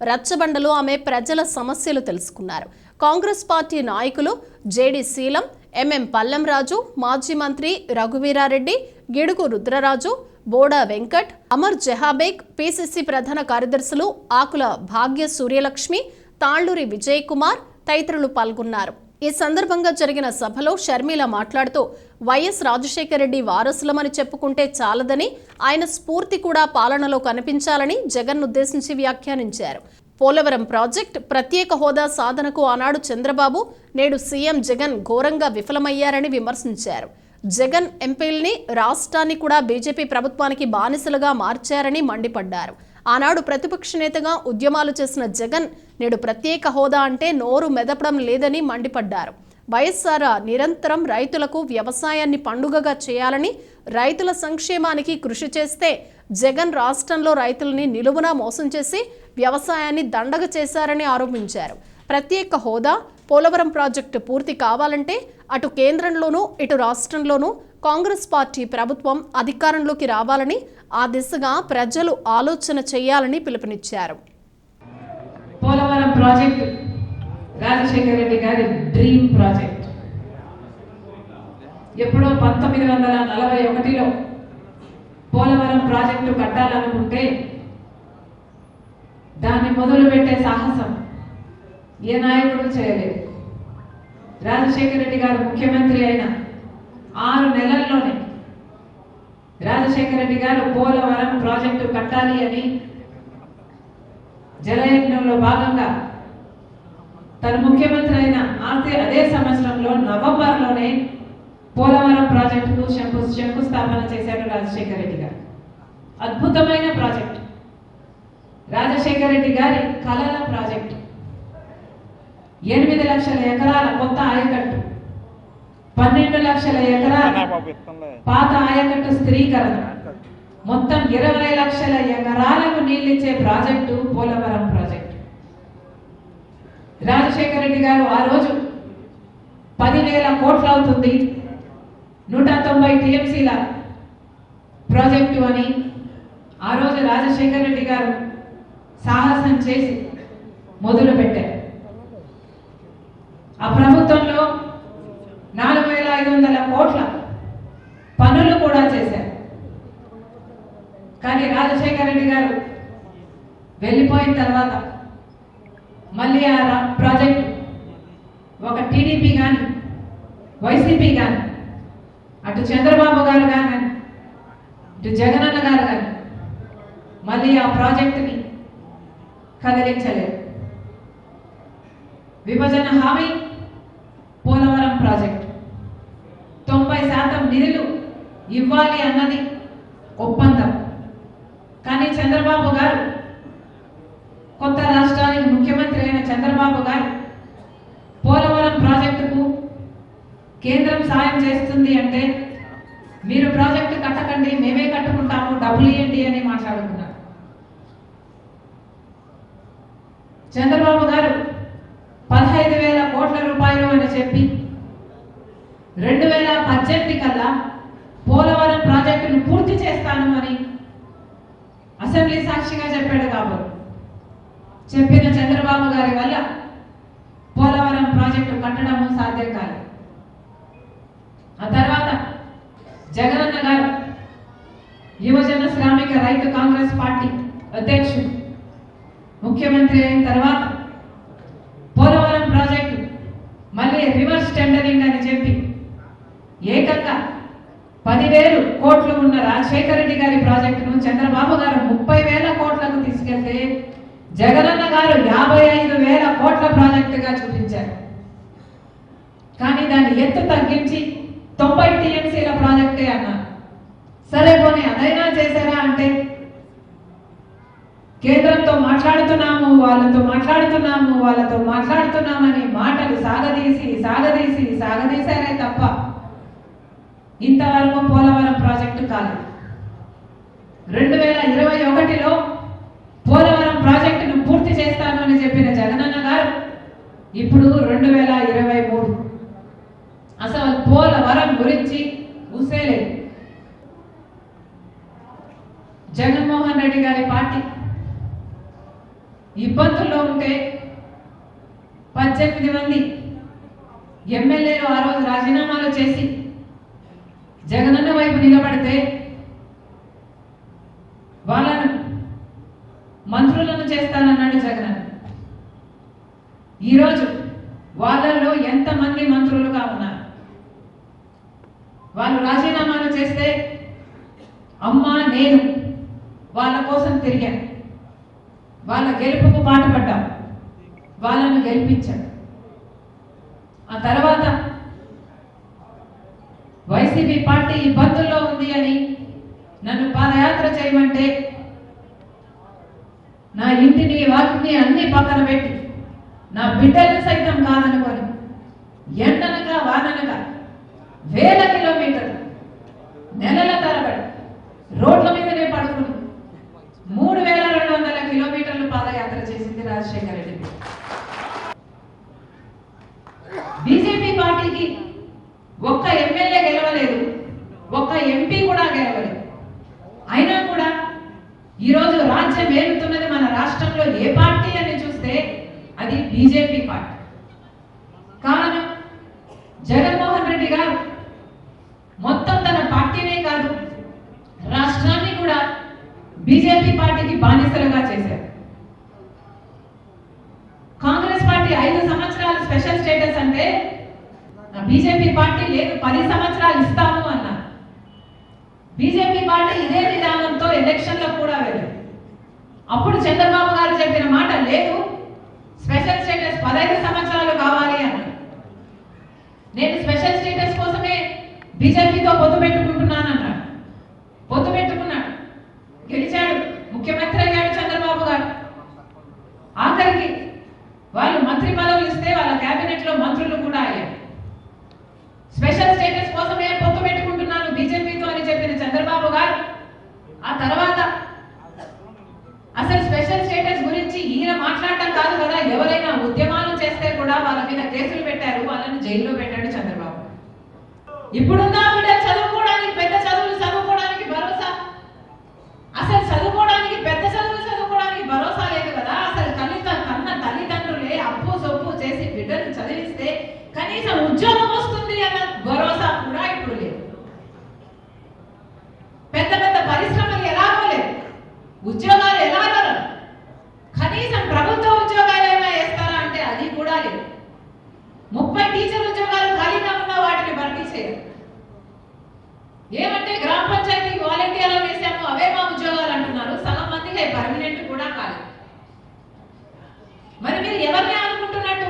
రచ్చబండలో ఆమె ప్రజల సమస్యలు తెలుసుకున్నారు. కాంగ్రెస్ పార్టీ నాయకులు జేడి శీలం, ఎంఎం పల్లంరాజు, మాజీ మంత్రి రఘువీరారెడ్డి, గిడుగు రుద్రరాజు, బోడా వెంకట్, అమర్ జహాబేగ్, పిసిసి ప్రధాన కార్యదర్శులు ఆకుల భాగ్య సూర్యలక్ష్మి, తాళ్లూరి విజయ్ కుమార్ తదితరులు పాల్గొన్నారు. ఈ సందర్భంగా జరిగిన సభలో షర్మిల మాట్లాడుతూ వైఎస్ రాజశేఖర రెడ్డి వారసులమని చెప్పుకుంటే చాలదని, ఆయన స్ఫూర్తి కూడా పాలనలో కనిపించాలని జగన్ ఉద్దేశించి వ్యాఖ్యానించారు. పోలవరం ప్రాజెక్ట్ ప్రత్యేక హోదా సాధనకు ఆనాడు చంద్రబాబు, నేడు సీఎం జగన్ ఘోరంగా విఫలమయ్యారని విమర్శించారు. జగన్ ఎంపీల్ని, రాష్ట్రాన్ని కూడా బీజేపీ ప్రభుత్వానికి బానిసలుగా మార్చారని మండిపడ్డారు. ఆనాడు ప్రతిపక్ష నేతగా ఉద్యమాలు చేసిన జగన్ నేడు ప్రత్యేక హోదా అంటే నోరు మెదపడం లేదని మండిపడ్డారు. వైఎస్ఆర్ నిరంతరం రైతులకు వ్యవసాయాన్ని పండుగగా చేయాలని, రైతుల సంక్షేమానికి కృషి చేస్తే జగన్ రాష్ట్రంలో రైతులని నిలువునా మోసం చేసి వ్యవసాయాన్ని దండగ చేశారని ఆరోపించారు. ప్రత్యేక హోదా, పోలవరం ప్రాజెక్టు పూర్తి కావాలంటే అటు కేంద్రంలోనూ ఇటు రాష్ట్రంలోనూ కాంగ్రెస్ పార్టీ ప్రభుత్వం అధికారంలోకి రావాలని, ఆ దిశగా ప్రజలు ఆలోచన చేయాలని పిలుపునిచ్చారు. పోలవరం ప్రాజెక్టు రాజశేఖర రెడ్డి గారి డ్రీమ్ ప్రాజెక్ట్. ఎప్పుడో 1941లో పోలవరం ప్రాజెక్టు కట్టాలనుకుంటే దాన్ని మొదలుపెట్టే సాహసం ఏ నాయకుడు చేయలేదు. రాజశేఖర రెడ్డి గారు ముఖ్యమంత్రి అయిన 6 నెలల్లోనే రాజశేఖర రెడ్డి గారు పోలవరం ప్రాజెక్టు కట్టాలి అని జలయజ్ఞంలో భాగంగా తను ముఖ్యమంత్రి అయిన అదే సంవత్సరంలో నవంబర్లోనే పోలవరం ప్రాజెక్టుకు శంకుస్థాపన చేశారు రాజశేఖర రెడ్డి గారు. అద్భుతమైన ప్రాజెక్టు, రాజశేఖర రెడ్డి గారి కలల ప్రాజెక్టు. 8 లక్షల ఎకరాల కొత్త ఆయకట్టు, 12 లక్షల ఎకరాల పాత ఆయకట్టు స్థిరీకరణ, మొత్తం 20 లక్షల ఎకరాలకు నీళ్ళిచ్చే ప్రాజెక్టు పోలవరం ప్రాజెక్టు. రాజశేఖర రెడ్డి గారు ఆ రోజు 10,000 కోట్లు అవుతుంది, 190 టీఎంసీల ప్రాజెక్టు అని ఆ రోజు రాజశేఖర రెడ్డి గారు సాహసం చేసి మొదలు పెట్టారు. ఆ ప్రభుత్వంలో 4,500 కోట్ల పనులు కూడా చేశారు. కానీ రాజశేఖర రెడ్డి గారు వెళ్ళిపోయిన తర్వాత మళ్ళీ ఆ ప్రాజెక్టు ఒక టీడీపీ కానీ వైసీపీ కానీ అటు చంద్రబాబు గారు కానీ ఇటు జగనన్న గారు కానీ మళ్ళీ ఆ ప్రాజెక్టుని కదిలించలేదు. విభజన హామీ పోలవరం ప్రాజెక్టు 90% నిధులు ఇవ్వాలి అన్నది ఒప్పందం. కానీ చంద్రబాబు గారు, కొత్త రాష్ట్రానికి ముఖ్యమంత్రి అయిన చంద్రబాబు గారు పోలవరం ప్రాజెక్టుకు కేంద్రం సాయం చేస్తుంది అంటే మీరు ప్రాజెక్టు కట్టకండి, మేమే కట్టుకుంటాము, డబ్బులు ఇవ్వండి అని మాట్లాడుతున్నారు. చంద్రబాబు గారు 15,000 కోట్ల రూపాయలు అని చెప్పి 2018 కల్లా పోలవరం ప్రాజెక్టును పూర్తి చేస్తాను అని అసెంబ్లీ సాక్షిగా చెప్పాడు. కాబట్టి చెప్పిన చంద్రబాబు గారి వల్ల పోలవరం ప్రాజెక్టు కట్టడము సాధ్యం కాలేదు. ఆ తర్వాత జగనన్న గారు యువజన శ్రామిక రైతు కాంగ్రెస్ పార్టీ అధ్యక్షుడు ముఖ్యమంత్రి అయిన తర్వాత పోలవరం ప్రాజెక్టు మళ్ళీ రివర్స్ టెండరింగ్ అని చెప్పి ఏకంగా 10,000 కోట్లు ఉన్న రాజశేఖర రెడ్డి గారి ప్రాజెక్టును చంద్రబాబు గారు 30,000 కోట్లకు తీసుకెళ్తే జగనన్న గారు 55,000 కోట్ల ప్రాజెక్టుగా చూపించారు. కానీ దాన్ని ఎత్తు తగ్గించి 90 టీఎంసీల ప్రాజెక్టే అన్నారు. సరే పోనీ అదైనా చేశారా అంటే కేంద్రంతో మాట్లాడుతున్నాము, వాళ్ళతో మాట్లాడుతున్నామని మాటలు సాగదీశారే తప్ప ఇంతవరకు పోలవరం ప్రాజెక్టు కాలేదు. 2021లో పోలవరం ప్రాజెక్టును పూర్తి చేస్తాను అని చెప్పిన జగనన్న గారు ఇప్పుడు 2023 అసలు పోలవరం గురించి ఊసేలేదు. జగన్మోహన్ రెడ్డి గారి పార్టీ ఇబ్బందుల్లో ఉంటే 18 మంది ఎమ్మెల్యేలు ఆ రోజు రాజీనామాలు చేసి జగనన్న వైపు నిలబడితే వాళ్ళను మంత్రులను చేస్తానన్నాడు జగనన్న. ఈరోజు వాళ్ళల్లో ఎంతమంది మంత్రులుగా ఉన్నారు? వాళ్ళు రాజీనామాలు చేస్తే అమ్మ నేను వాళ్ళ కోసం తిరిగాను, వాళ్ళ గెలుపుకు పాటుపడ్డాం, వాళ్ళను గెలిపించాను. ఆ తర్వాత వైసీపీ పార్టీ ఇబ్బందుల్లో ఉంది అని నన్ను పాదయాత్ర చేయమంటే నా ఇంటిని వాటిని అన్ని పక్కన పెట్టి నా బిడ్డల్ని సైతం కాదనుకొని ఎండనగా వాననగా వేల కిలోమీటర్లు నెలల తరబడి రోడ్ల మీదనే పడుకుని 3200 కిలోమీటర్లు పాదయాత్ర చేసింది రాజశేఖర రెడ్డి. బీజేపీ పార్టీకి ఒక్క ఎమ్మెల్యే గెలవలేదు, ఒక్క ఎంపీ కూడా గెలవలేదు. అయినా కూడా ఈరోజు రాజ్యం ఏలుతున్నది మన రాష్ట్రంలో ఏ పార్టీ అని చూస్తే అది బీజేపీ పార్టీ. కారణం జగన్మోహన్ రెడ్డి గారు మొత్తం తన పార్టీనే కాదు రాష్ట్రాన్ని కూడా బీజేపీ పార్టీకి బానిసలుగా చేశారు. కాంగ్రెస్ పార్టీ 5 సంవత్సరాలు స్పెషల్ స్టేటస్ అంటే బీజేపీ పార్టీ లేదు 10 సంవత్సరాలు ఇస్తాము అన్నారు. బీజేపీ పార్టీ ఇదే విధానంతో ఎలక్షన్లో కూడా వెళ్ళింది. అప్పుడు చంద్రబాబు గారు చెప్పిన మాట లేదు, స్పెషల్ స్టేటస్ 15 సంవత్సరాలు కావాలి అన్నారు. నేను స్పెషల్ స్టేటస్ కోసమే బీజేపీతో పొత్తు పెట్టుకుంటున్నాను అన్నాడు. పొత్తు పెట్టుకున్నాడు, గెలిచాడు, ముఖ్యమంత్రి అయ్యాడు చంద్రబాబు గారు. ఆఖరికి వాళ్ళు మంత్రి పదవులు ఇస్తే వాళ్ళ కేబినెట్ లో మంత్రులు కూడా అయ్యారు. స్పెషల్ స్టేటస్ కోసమే పొత్తు పెట్టుకుంటున్నాను బీజేపీతో అని చెప్పిన చంద్రబాబు గారు ఆ తర్వాత అసలు స్పెషల్ స్టేటస్ గురించి ఈయన మాట్లాడటం కాదు కదా, ఎవరైనా ఉద్యమాలు చేస్తే కూడా వాళ్ళ మీద కేసులు పెట్టారు, వాళ్ళని జైల్లో పెట్టాడు చంద్రబాబు. ఇప్పుడున్నా బిడ్డ చదువుకోవడానికి పెద్ద చదువులు చదువుకోవడానికి భరోసా, అసలు చదువుకోవడానికి పెద్ద చదువులు చదువుకోవడానికి భరోసా లేదు కదా. అసలు కన్న తల్లిదండ్రులే అప్పు సొప్పు చేసి బిడ్డలు చదివిస్తే కనీసం ఉద్యోగం వస్తుంది అన్న భరోసా కూడా ఇప్పుడు లేదు. పెద్ద పెద్ద పరిశ్రమలు ఎలాగో లేదు, ఉద్యోగాలు ఎలాగో లేదు, కనీసం ప్రభుత్వ ఉద్యోగాలైనా వేస్తారా అంటే అది కూడా లేదు. 30 టీచర్ ఉద్యోగాలు ఖాళీగా ఉన్న వాటిని భర్తీ చేయాలి. ఏమంటే గ్రామ పంచాయతీ వాలంటీర్లు వేసాము అవే మా ఉద్యోగాలు అంటున్నారు, సగం మందికి పర్మనెంట్ కూడా కాలేదు. మరి మీరు ఎవరిని అనుకుంటున్నట్టు?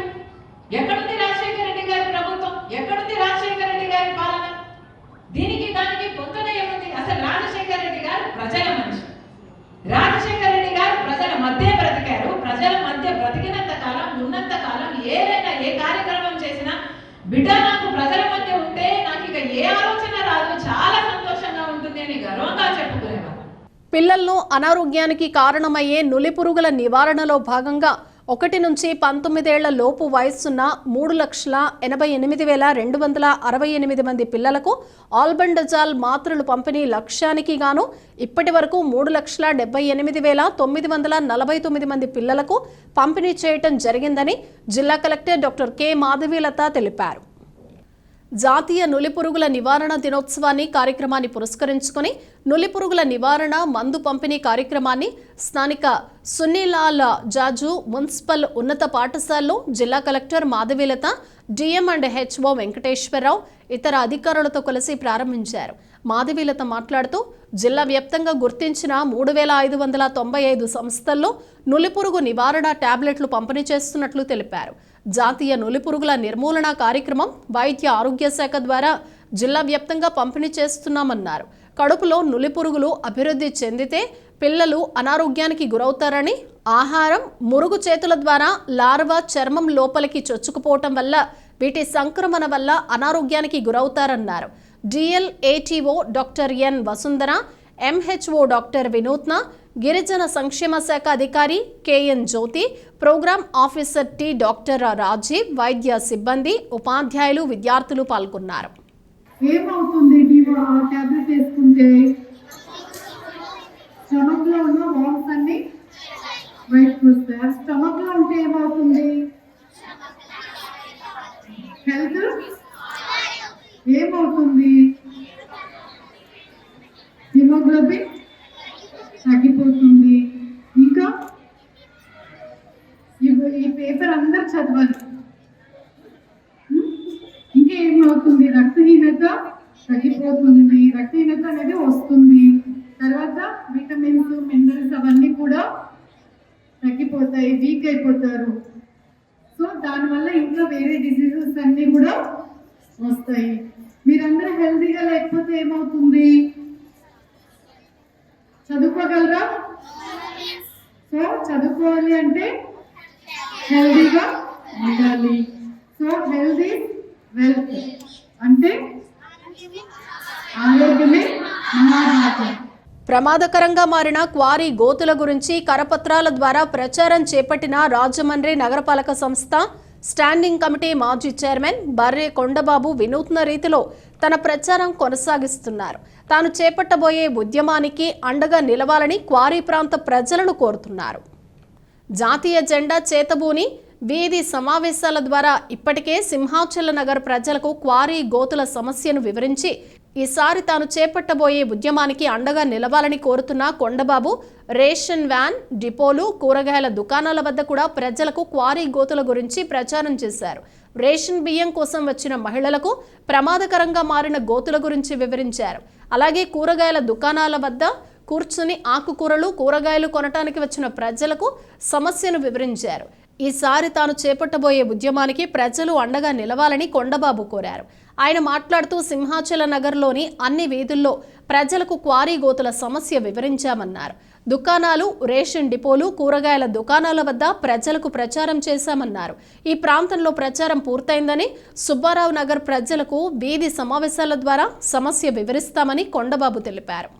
ఎక్కడుంది రాజశేఖర రెడ్డి గారి ప్రభుత్వం, ఎక్కడుంది రాజశేఖర రెడ్డి గారి పాలన? దీనికి దానికి పొంతనే ఏముంది? అసలు రాజశేఖర రెడ్డి గారు ప్రజల మనిషి. రాజశేఖర రెడ్డి గారు ప్రజల మధ్య బ్రతికారు. ప్రజల మధ్య బ్రతికినంత కాలం, ఉన్నంత కాలం ఏదైనా ఏ కార్యక్రమం చేసినా బిడ్డ నాకు ప్రజల మధ్య ఉంటే నాకు ఇక ఏ ఆలోచన రాదు, చాలా సంతోషంగా ఉంటుంది అని గర్వంగా చెప్పుకునేవారు. పిల్లల్లో అనారోగ్యానికి కారణమయ్యే నులిపురుగుల నివారణలో భాగంగా 1 నుంచి 19 ఏళ్ల లోపు వయస్సున్న 3,88,268 మంది పిల్లలకు ఆల్బెండజాల్ మాత్రలు పంపిణీ లక్ష్యానికి గాను ఇప్పటి వరకు 3,78,949 మంది పిల్లలకు పంపిణీ చేయటం జరిగిందని జిల్లా కలెక్టర్ డాక్టర్ కె మాధవీలత తెలిపారు. జాతీయ నులిపురుగుల నివారణ దినోత్సవాన్ని కార్యక్రమాన్ని పురస్కరించుకొని నులిపురుగుల నివారణ మందు పంపిణీ కార్యక్రమాన్ని స్థానిక సున్నీలాల్ జాజు మున్సిపల్ ఉన్నత పాఠశాలలో జిల్లా collector Madhavilatha, DM and HO Venkateswara Rao ఇతర అధికారులతో కలిసి ప్రారంభించారు. మాధవీలత మాట్లాడుతూ జిల్లా వ్యాప్తంగా గుర్తించిన 3,595 సంస్థల్లో నులిపురుగు నివారణ టాబ్లెట్లు పంపిణీ చేస్తున్నట్లు తెలిపారు. జాతీయ నులిపురుగుల నిర్మూలన కార్యక్రమం వైద్య ఆరోగ్య శాఖ ద్వారా జిల్లా వ్యాప్తంగా పంపిణీ చేస్తున్నామన్నారు. కడుపులో నులిపురుగులు అభివృద్ధి చెందితే పిల్లలు అనారోగ్యానికి గురవుతారని, ఆహారం, మురుగు చేతుల ద్వారా లార్వా చర్మం లోపలికి చొచ్చుకుపోవటం వల్ల వీటి సంక్రమణ వల్ల అనారోగ్యానికి గురవుతారన్నారు. DLATO doctor N Vasundhara, MHO doctor Vinutna, గిరిజన సంక్షేమ శాఖ అధికారి KN Jyothi, programme officer T doctor Rajeev, వైద్య సిబ్బంది, ఉపాధ్యాయులు, విద్యార్థులు పాల్గొన్నారు. ఏమవుతుంది ఆ టాబ్లెట్ వేసుకుంటే? స్టమక్ లో ఉన్న వామ్స్ అన్ని బయటకు వస్తాయి. స్టమక్ లో ఉంటే ఏమవుతుంది? హెల్త్ ఏమవుతుంది? హిమోగ్లోబిన్ తగ్గిపోతుంది. ఇంకా ఈ పేపర్ అందరు చదవాలి. ఇంకా ఏమవుతుంది? రక్తహీనత తగ్గిపోతుంది. తగ్గిపోతుంది, రక్తహీనత అనేది వస్తుంది. తర్వాత విటమిన్స్, మినరల్స్ అవన్నీ కూడా తగ్గిపోతాయి, వీక్ అయిపోతారు. సో దానివల్ల ఇంకా వేరే డిసీజెస్ అన్నీ కూడా వస్తాయి. మీరందరూ హెల్తీగా లేకపోతే ఏమవుతుంది? చదువుకోగలరా? సో చదువుకోవాలి అంటే హెల్తీగా ఉండాలి. సో హెల్త్ ఈజ్ వెల్త్, అంటే ఆరోగ్యమే మహాభాగ్యం. ప్రమాదకరంగా మారిన క్వారీ గోతుల గురించి కరపత్రాల ద్వారా ప్రచారం చేపట్టిన రాజమండ్రి నగరపాలక సంస్థ స్టాండింగ్ కమిటీ మాజీ చైర్మన్ బర్రె కొండబాబు వినూత్న రీతిలో తన ప్రచారం కొనసాగిస్తున్నారు. తాను చేపట్టబోయే ఉద్యమానికి అండగా నిలవాలని క్వారీ ప్రాంత ప్రజలను కోరుతున్నారు. జాతీయ జెండా చేతబూని వీధి సమావేశాల ద్వారా ఇప్పటికే సింహాచల నగర్ ప్రజలకు క్వారీ గోతుల సమస్యను వివరించి ఈసారి తాను చేపట్టబోయే ఉద్యమానికి అండగా నిలవాలని కోరుతున్న కొండబాబు రేషన్ వ్యాన్, డిపోలు, కూరగాయల దుకాణాల వద్ద కూడా ప్రజలకు క్వారీ గోతుల గురించి ప్రచారం చేశారు. రేషన్ బియ్యం కోసం వచ్చిన మహిళలకు ప్రమాదకరంగా మారిన గోతుల గురించి వివరించారు. అలాగే కూరగాయల దుకాణాల వద్ద కూర్చుని ఆకుకూరలు, కూరగాయలు కొనటానికి వచ్చిన ప్రజలకు సమస్యను వివరించారు. ఈసారి తాను చేపట్టబోయే ఉద్యమానికి ప్రజలు అండగా నిలవాలని కొండబాబు కోరారు. ఆయన మాట్లాడుతూ సింహాచల నగర్లోని అన్ని వీధుల్లో ప్రజలకు క్వారీ గోతుల సమస్య వివరించామన్నారు. దుకాణాలు, రేషన్ డిపోలు, కూరగాయల దుకాణాల వద్ద ప్రజలకు ప్రచారం చేశామన్నారు. ఈ ప్రాంతంలో ప్రచారం పూర్తయిందని, సుబ్బారావు నగర్ ప్రజలకు వీధి సమావేశాల ద్వారా సమస్య వివరిస్తామని కొండబాబు తెలిపారు.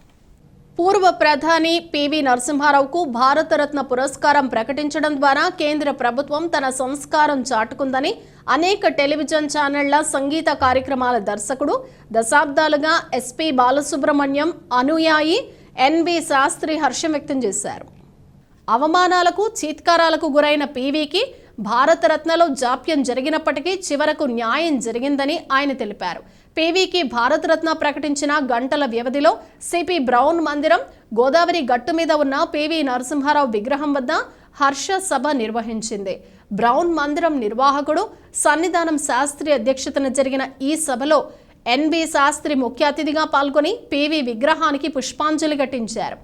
పూర్వ ప్రధాని పివి నరసింహారావుకు భారతరత్న పురస్కారం ప్రకటించడం ద్వారా కేంద్ర ప్రభుత్వం తన సంస్కారం చాటుకుందని అనేక టెలివిజన్ ఛానళ్ల సంగీత కార్యక్రమాల దర్శకుడు, దశాబ్దాలుగా ఎస్పీ బాలసుబ్రహ్మణ్యం అనుయాయి ఎన్బి శాస్త్రి హర్షం వ్యక్తం చేశారు. అవమానాలకు, చీత్కారాలకు గురైన పివికి భారతరత్నలో జాప్యం జరిగినప్పటికీ చివరకు న్యాయం జరిగిందని ఆయన తెలిపారు. పివికి భారతరత్న ప్రకటించిన గంటల వ్యవధిలో సిపి బ్రౌన్ మందిరం, గోదావరి గట్టు మీద ఉన్న పివి నరసింహారావు విగ్రహం వద్ద హర్ష సభ నిర్వహించింది. బ్రౌన్ మందిరం నిర్వాహకుడు సన్నిధానం శాస్త్రి అధ్యక్షతన జరిగిన ఈ సభలో ఎన్బి శాస్త్రి ముఖ్య అతిథిగా పాల్గొని పివి విగ్రహానికి పుష్పాంజలి ఘటించారు.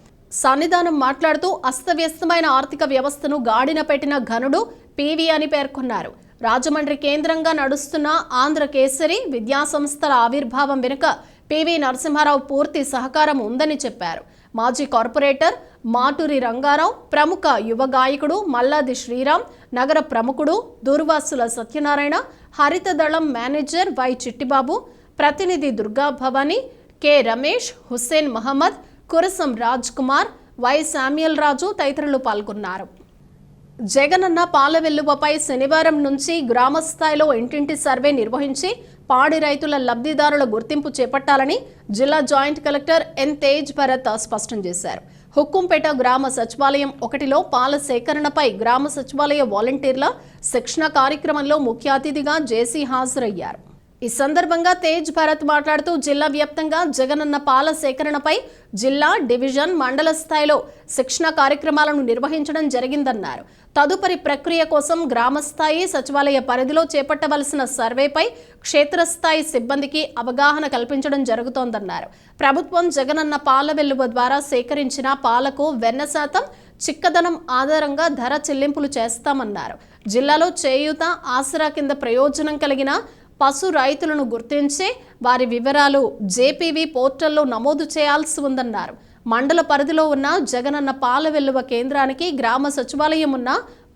సన్నిధానం మాట్లాడుతూ అస్తవ్యస్తమైన ఆర్థిక వ్యవస్థను గాడిన పెట్టిన ఘనుడు పివి అని పేర్కొన్నారు. రాజమండ్రి కేంద్రంగా నడుస్తున్న ఆంధ్ర కేసరి విద్యా సంస్థల ఆవిర్భావం వెనుక పివి నరసింహారావు పూర్తి సహకారం ఉందని చెప్పారు. మాజీ కార్పొరేటర్ మాటూరి రంగారావు, ప్రముఖ యువ గాయకుడు మల్లాది శ్రీరామ్, నగర ప్రముఖుడు దూర్వాసుల సత్యనారాయణ, హరిత దళం మేనేజర్ వై చిట్టిబాబు, ప్రతినిధి Durga Bhavani, K Ramesh, Hussain Mohammed, Kurasam Raj Kumar, Y Samuel Raju తదితరులు పాల్గొన్నారు. జగనన్న పాల వెల్లువపై శనివారం నుంచి గ్రామస్థాయిలో ఇంటింటి సర్వే నిర్వహించి పాడి రైతుల లబ్ధిదారుల గుర్తింపు చేపట్టాలని జిల్లా joint collector N Tej Bharat స్పష్టం చేశారు. హుక్కుంపేట గ్రామ సచివాలయం 1లో పాల సేకరణపై గ్రామ సచివాలయ వాలంటీర్ల శిక్షణ కార్యక్రమంలో ముఖ్య అతిథిగా జేసీ హాజరయ్యారు. ఈ సందర్భంగా తేజ్ భరత్ మాట్లాడుతూ జిల్లా వ్యాప్తంగా జగనన్న పాల సేకరణపై జిల్లా, డివిజన్, మండల స్థాయిలో శిక్షణ కార్యక్రమాలను నిర్వహించడం జరిగిందన్నారు. తదుపరి ప్రక్రియ కోసం గ్రామస్థాయి సచివాలయ పరిధిలో చేపట్టవలసిన సర్వేపై క్షేత్రస్థాయి సిబ్బందికి అవగాహన కల్పించడం జరుగుతోందన్నారు. ప్రభుత్వం జగనన్న పాల వెల్లువ ద్వారా సేకరించిన పాలకు వెన్న శాతం, చిక్కదనం ఆధారంగా ధర చెల్లింపులు చేస్తామన్నారు. జిల్లాలో చేయూత, ఆసరా కింద ప్రయోజనం కలిగిన పశు రైతులను గుర్తించి వారి వివరాలు జేపీవీ పోర్టల్లో నమోదు చేయాల్సి ఉందన్నారు. మండల పరిధిలో ఉన్న జగనన్న పాల వెల్లువ కేంద్రానికి గ్రామ సచివాలయం ఉన్న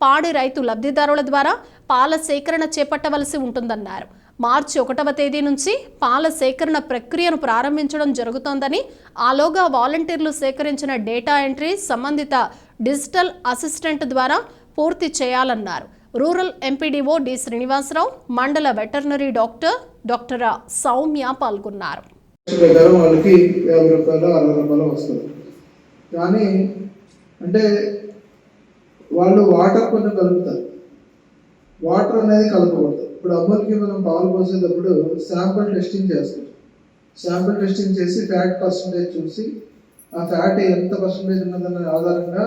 పాడి రైతు లబ్ధిదారుల ద్వారా పాల సేకరణ చేపట్టవలసి ఉంటుందన్నారు. మార్చి 1వ తేదీ నుంచి పాల సేకరణ ప్రక్రియను ప్రారంభించడం జరుగుతోందని, ఆలోగా వాలంటీర్లు సేకరించిన డేటా ఎంట్రీ సంబంధిత డిజిటల్ అసిస్టెంట్ ద్వారా పూర్తి చేయాలన్నారు. రూరల్ ఎంపీడీఓ డి శ్రీనివాసరావు, మండల వెటర్నరీ డాక్టర్ సౌమ్య పాల్గొన్నారు. వాళ్ళకి 50 రూపాయలు 60 రూపాయలు వస్తుంది. కానీ అంటే వాళ్ళు వాటర్ కొంచెం కలుపుతారు, వాటర్ అనేది కలపకూడదు. ఇప్పుడు అమూల్కి మనం పాలు పోసేటప్పుడు శాంపుల్ టెస్టింగ్ చేస్తాం. శాంపుల్ టెస్టింగ్ చేసి ఫ్యాట్ పర్సంటేజ్ చూసి ఆ ఫ్యాట్ ఎంత పర్సంటేజ్ ఉన్నదన్న ఆధారంగా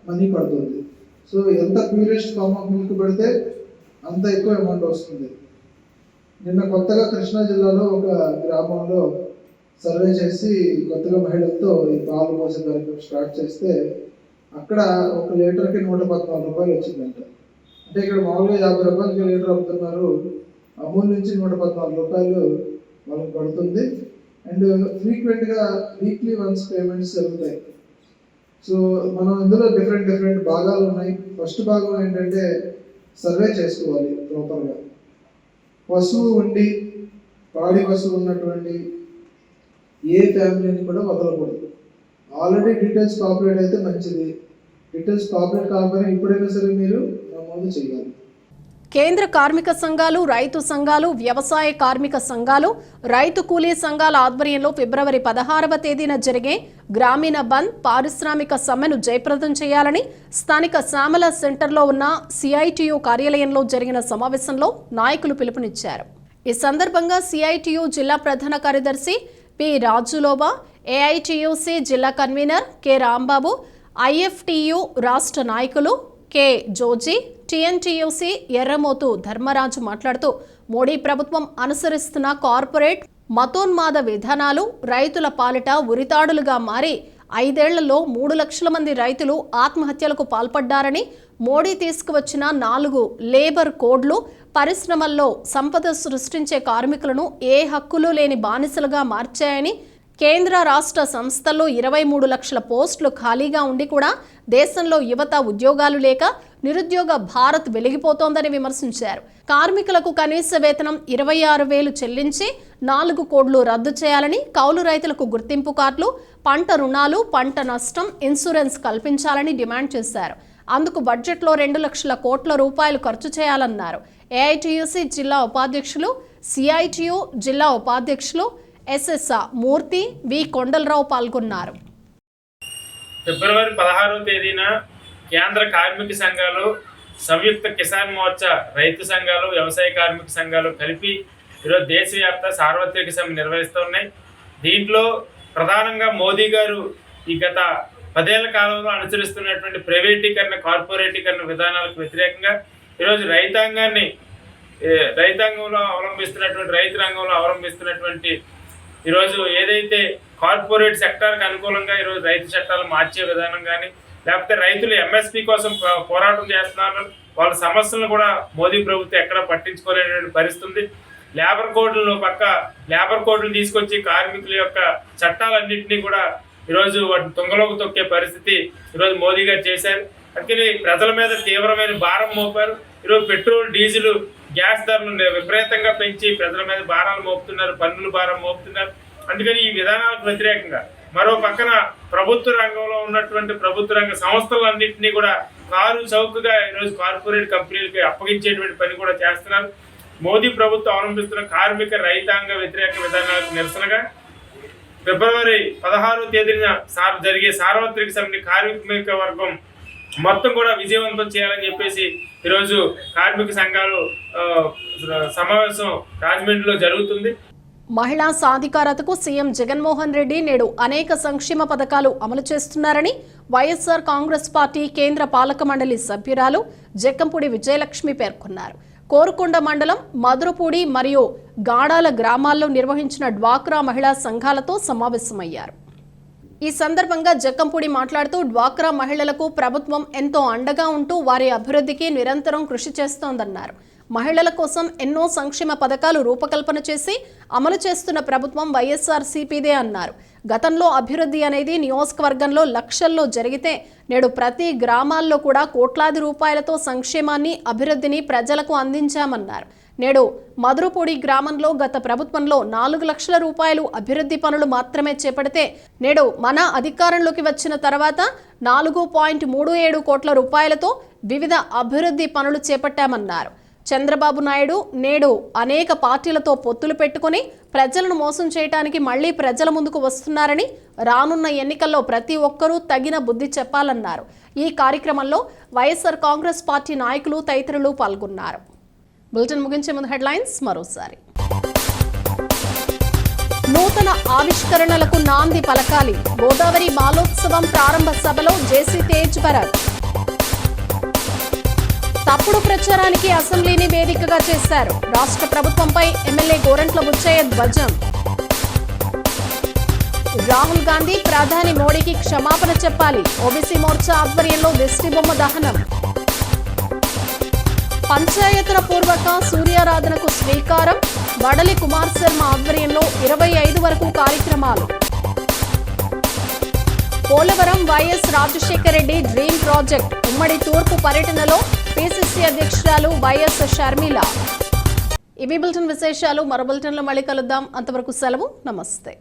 మనీ పడుతుంది. సో ఎంత ప్యూరెస్ట్ ఫామ్ ఆఫ్ మిల్క్ పెడితే అంత ఎక్కువ అమౌంట్ వస్తుంది. నిన్న కొత్తగా కృష్ణా జిల్లాలో ఒక గ్రామంలో సర్వే చేసి కొత్తగా మహిళలతో ఈ పాలు పోసే కార్యక్రమం స్టార్ట్ చేస్తే అక్కడ 1 లీటర్కి 114 రూపాయలు వచ్చిందంట. అంటే ఇక్కడ మామూలుగా 50 రూపాయలకి లీటర్ అమ్ముతున్నారు, అమూల్ నుంచి 114 రూపాయలు వాళ్ళకి పడుతుంది. అండ్ ఫ్రీక్వెంట్గా వీక్లీ వన్స్ పేమెంట్స్ జరుగుతాయి. సో మనం ఇందులో డిఫరెంట్ భాగాలు ఉన్నాయి. ఫస్ట్ భాగం ఏంటంటే సర్వే చేసుకోవాలి ప్రాపర్గా. పశువు ఉండి పాడి పశువు ఉన్నటువంటి ఏ ఫ్యామిలీని కూడా వదలకూడదు. ఆల్రెడీ డీటెయిల్స్ పాపులేట్ అయితే మంచిది, డీటెయిల్స్ పాపులేట్ కాకపోయినా ఇప్పుడైనా సరే మీరు నమోదు చేయాలి. కేంద్ర కార్మిక సంఘాలు, రైతు సంఘాలు, వ్యవసాయ కార్మిక సంఘాలు, రైతు కూలీ సంఘాల ఆధ్వర్యంలో ఫిబ్రవరి 16వ తేదీన జరిగే గ్రామీణ బంద్ పారిశ్రామిక సమ్మెను జయప్రదం చేయాలని స్థానిక శ్యామల సెంటర్లో ఉన్న సిఐటియు కార్యాలయంలో జరిగిన సమావేశంలో నాయకులు పిలుపునిచ్చారు. ఈ సందర్భంగా సిఐటియు జిల్లా ప్రధాన కార్యదర్శి పి రాజులోబా, ఏఐటియుసి జిల్లా కన్వీనర్ కె రాంబాబు, ఐఎఫ్టియు రాష్ట్ర నాయకులు కె జోజీ, టిఎన్టీయూసీ ఎర్రమోతు ధర్మరాజు మాట్లాడుతూ మోడీ ప్రభుత్వం అనుసరిస్తున్న కార్పొరేట్ మతోన్మాద విధానాలు రైతుల పాలిట ఉరితాడులుగా మారి 5 ఏళ్లలో 3 లక్షల మంది రైతులు ఆత్మహత్యలకు పాల్పడ్డారని, మోడీ తీసుకువచ్చిన 4 లేబర్ కోడ్లు పరిశ్రమల్లో సంపద సృష్టించే కార్మికులను ఏ హక్కులు లేని బానిసలుగా మార్చాయని, కేంద్ర రాష్ట్ర సంస్థల్లో 23 లక్షల పోస్టులు ఖాళీగా ఉండి కూడా దేశంలో యువత ఉద్యోగాలు లేక నిరుద్యోగ భారత్ వెలిగిపోతోందని విమర్శించారు. కార్మికులకు కనీస వేతనం 26,000 చెల్లించి 4 కోడ్లు రద్దు చేయాలని, కౌలు రైతులకు గుర్తింపు కార్డులు, పంట రుణాలు, పంట నష్టం ఇన్సూరెన్స్ కల్పించాలని డిమాండ్ చేశారు. అందుకు బడ్జెట్లో 2 లక్షల కోట్ల రూపాయలు ఖర్చు చేయాలన్నారు. ఏఐటియుసి జిల్లా ఉపాధ్యక్షులు, సిఐటియు జిల్లా ఉపాధ్యక్షులు ఎస్ఎస్ మూర్తి, వి కొండలరావు పాల్గొన్నారు. ఫిబ్రవరి 16వ తేదీన కేంద్ర కార్మిక సంఘాలు, సంయుక్త కిసాన్ మోర్చా రైతు సంఘాలు, వ్యవసాయ కార్మిక సంఘాలు కలిపి ఈరోజు దేశవ్యాప్త సార్వత్రిక సమ్మె నిర్వహిస్తున్నాయి. దీంట్లో ప్రధానంగా మోదీ గారు ఈ గత 10 ఏళ్ల కాలంలో అనుసరిస్తున్నటువంటి ప్రైవేటీకరణ, కార్పొరేటీకరణ విధానాలకు వ్యతిరేకంగా ఈరోజు రైతాంగంలో అవలంబిస్తున్నటువంటి, రైతు రంగంలో అవలంబిస్తున్నటువంటి ఈరోజు ఏదైతే కార్పొరేట్ సెక్టార్కి అనుకూలంగా ఈరోజు రైతు చట్టాలు మార్చే విధానం కానీ, లేకపోతే రైతులు ఎంఎస్పీ కోసం పోరాటం చేస్తున్నారు, వాళ్ళ సమస్యలను కూడా మోదీ ప్రభుత్వం ఎక్కడ పట్టించుకోలేనటువంటి పరిస్థితి. లేబర్ కోడ్లు తీసుకొచ్చి కార్మికుల యొక్క చట్టాలన్నింటినీ కూడా ఈరోజు వాటిని తుంగలోకి తొక్కే పరిస్థితి ఈరోజు మోదీ గారు చేశారు. అందుకని ప్రజల మీద తీవ్రమైన భారం మోపారు. ఈరోజు పెట్రోల్, డీజిల్, గ్యాస్ ధరలు విపరీతంగా పెంచి ప్రజల మీద భారాలు మోపుతున్నారు, పన్నుల భారం మోపుతున్నారు. అందుకని ఈ విధానాలకు వ్యతిరేకంగా మరో పక్కన ప్రభుత్వ రంగంలో ఉన్నటువంటి ప్రభుత్వ రంగ సంస్థలన్నింటినీ కూడా కారు చౌకగా ఈరోజు కార్పొరేట్ కంపెనీలకి అప్పగించేటువంటి పని కూడా చేస్తున్నారు. మోదీ ప్రభుత్వం అవలంబిస్తున్న కార్మిక రైతాంగ వ్యతిరేక విధానాలకు నిరసనగా ఫిబ్రవరి 16వ తేదీన జరిగే సార్వత్రిక సమ్మె కార్మిక వర్గం మొత్తం కూడా విజయవంతం చేయాలని చెప్పేసి ఈరోజు కార్మిక సంఘాలు సమావేశం రాజమండ్రిలో జరుగుతుంది. మహిళా సాధికారతకు సీఎం జగన్మోహన్ రెడ్డి నేడు అనేక సంక్షేమ పథకాలు అమలు చేస్తున్నారని వైఎస్ఆర్ కాంగ్రెస్ పార్టీ కేంద్ర పాలక మండలి సభ్యురాలు జక్కంపూడి విజయలక్ష్మి పేర్కొన్నారు. కోరుకొండ మండలం మధురపూడి మరియు గాడాల గ్రామాల్లో నిర్వహించిన డ్వాక్రా మహిళా సంఘాలతో సమావేశమయ్యారు. ఈ సందర్భంగా జక్కంపూడి మాట్లాడుతూ డ్వాక్రా మహిళలకు ప్రభుత్వం ఎంతో అండగా ఉంటూ వారి అభివృద్ధికి నిరంతరం కృషి చేస్తోందన్నారు. మహిళల కోసం ఎన్నో సంక్షేమ పథకాలు రూపకల్పన చేసి అమలు చేస్తున్న ప్రభుత్వం వైఎస్ఆర్సీపీదే అన్నారు. గతంలో అభివృద్ధి అనేది నియోజకవర్గంలో లక్షల్లో జరిగితే నేడు ప్రతి గ్రామాల్లో కూడా కోట్లాది రూపాయలతో సంక్షేమాన్ని, అభివృద్ధిని ప్రజలకు అందించామన్నారు. నేడు మధురపూడి గ్రామంలో గత ప్రభుత్వంలో 4 లక్షల రూపాయలు అభివృద్ధి పనులు మాత్రమే చేపడితే నేడు మన అధికారంలోకి వచ్చిన తర్వాత 4.37 కోట్ల రూపాయలతో వివిధ అభివృద్ధి పనులు చేపట్టామన్నారు. చంద్రబాబు నాయుడు నేడు అనేక పార్టీలతో పొత్తులు పెట్టుకుని ప్రజలను మోసం చేయడానికి మళ్లీ ప్రజల ముందుకు వస్తున్నారని, రానున్న ఎన్నికల్లో ప్రతి ఒక్కరూ తగిన బుద్ధి చెప్పాలన్నారు. ఈ కార్యక్రమంలో వైఎస్ఆర్ కాంగ్రెస్ పార్టీ నాయకులు తదితరులు పాల్గొన్నారు. బులెటిన్ ముగించే ముందు హెడ్లైన్స్ మరోసారి. నూతన ఆవిష్కరణలకు నాంది పలకాలి. గోదావరి బాలోత్సవం ప్రారంభ సభలో జేసీ తేజ్ భరత్. తప్పుడు ప్రచారానికి అసెంబ్లీని వేదికగా చేశారు. రాష్ట్ర ప్రభుత్వంపై ఎమ్మెల్యే గోరంట్ల బుచ్చయ్య ధ్వజం. రాహుల్ గాంధీ ప్రధాని మోడీకి క్షమాపణ చెప్పాలి. ఓబీసీ మోర్చా ఆధ్వర్యంలో దిష్టిబొమ్మ దహనం. పంచాయతన పూర్వక సూర్యారాధనకు స్వీకారం. వడలి కుమార్ శర్మ ఆధ్వర్యంలో 25 వరకు కార్యక్రమాలు. Polavaram YS Rajasekhara Reddy dream project ఉమ్మడి తూర్పు పర్యటనలో పిసిసి అధ్యక్షురాలు వైఎస్ షర్మిల. ఇవి బులెటిన్ విశేషాలు. మరో బులెటిన్లో మళ్ళీ కలుద్దాం. అంతవరకు సెలవు. నమస్తే.